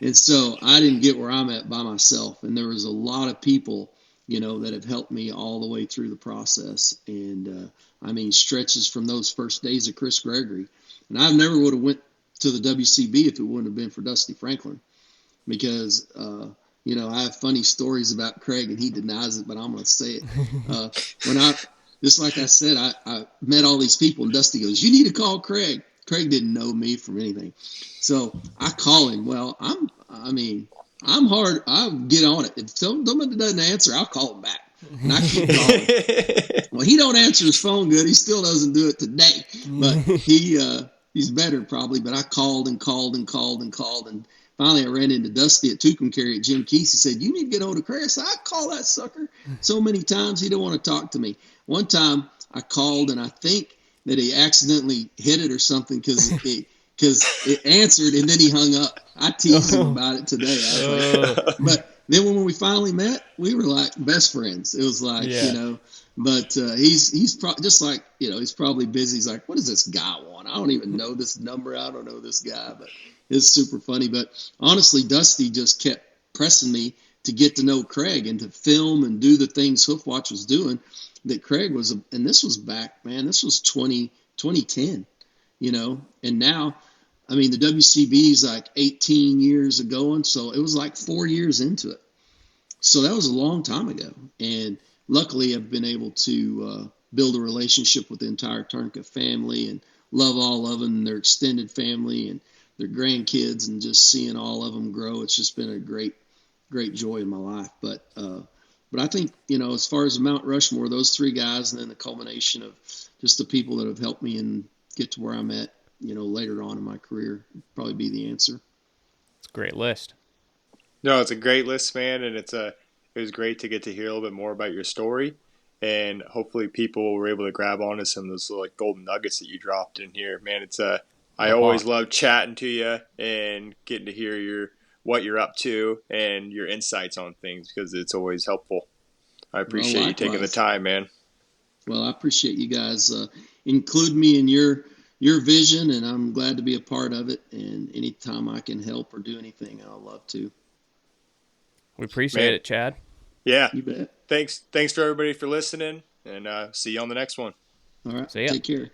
and so I didn't get where I'm at by myself. And there was a lot of people, that have helped me all the way through the process. And, stretches from those first days of Chris Gregory. And I never would have went to the WCB if it wouldn't have been for Dusty Franklin, because, I have funny stories about Craig, and he denies it, but I'm going to say it. Just like I said, I met all these people, and Dusty goes, "You need to call Craig." Craig didn't know me from anything. So I call him. Well, I'm hard. I'll get on it. If somebody doesn't answer, I'll call him back. And I keep calling. Well, he don't answer his phone good. He still doesn't do it today. But he's better probably. But I called and called. And finally I ran into Dusty at Tucumcari at Jim Keese. He said, "You need to get hold of Chris." I said, "I call that sucker so many times he don't want to talk to me." One time I called, and I think that he accidentally hit it or something because it answered, and then he hung up. I teased him about it today. I was like, but then when we finally met, we were like best friends. It was like, but he's just like, he's probably busy. He's like, "What does this guy want? I don't even know this number. I don't know this guy," but it's super funny. But honestly, Dusty just kept pressing me to get to know Craig and to film and do the things HoofWatch was doing that Craig was. And this was back, man, this was 2010, and now, the WCB is like 18 years ago, and so it was like 4 years into it. So that was a long time ago. And luckily I've been able to build a relationship with the entire Trnka family and love all of them, their extended family and their grandkids, and just seeing all of them grow. It's just been a great joy in my life. But I think, as far as Mount Rushmore, those three guys, and then the culmination of just the people that have helped me and get to where I'm at, later on in my career, probably be the answer. It's a great list. No, it's a great list, man, and it was great to get to hear a little bit more about your story, and hopefully people were able to grab onto some of those like golden nuggets that you dropped in here, man. I always love chatting to you and getting to hear what you're up to and your insights on things, because it's always helpful. I appreciate you taking the time, man. Well, I appreciate you guys including me in your vision, and I'm glad to be a part of it. And anytime I can help or do anything, I'll love to. We appreciate it, Chad. Yeah. You bet. Thanks for everybody for listening, and see you on the next one. All right. See ya. Take care.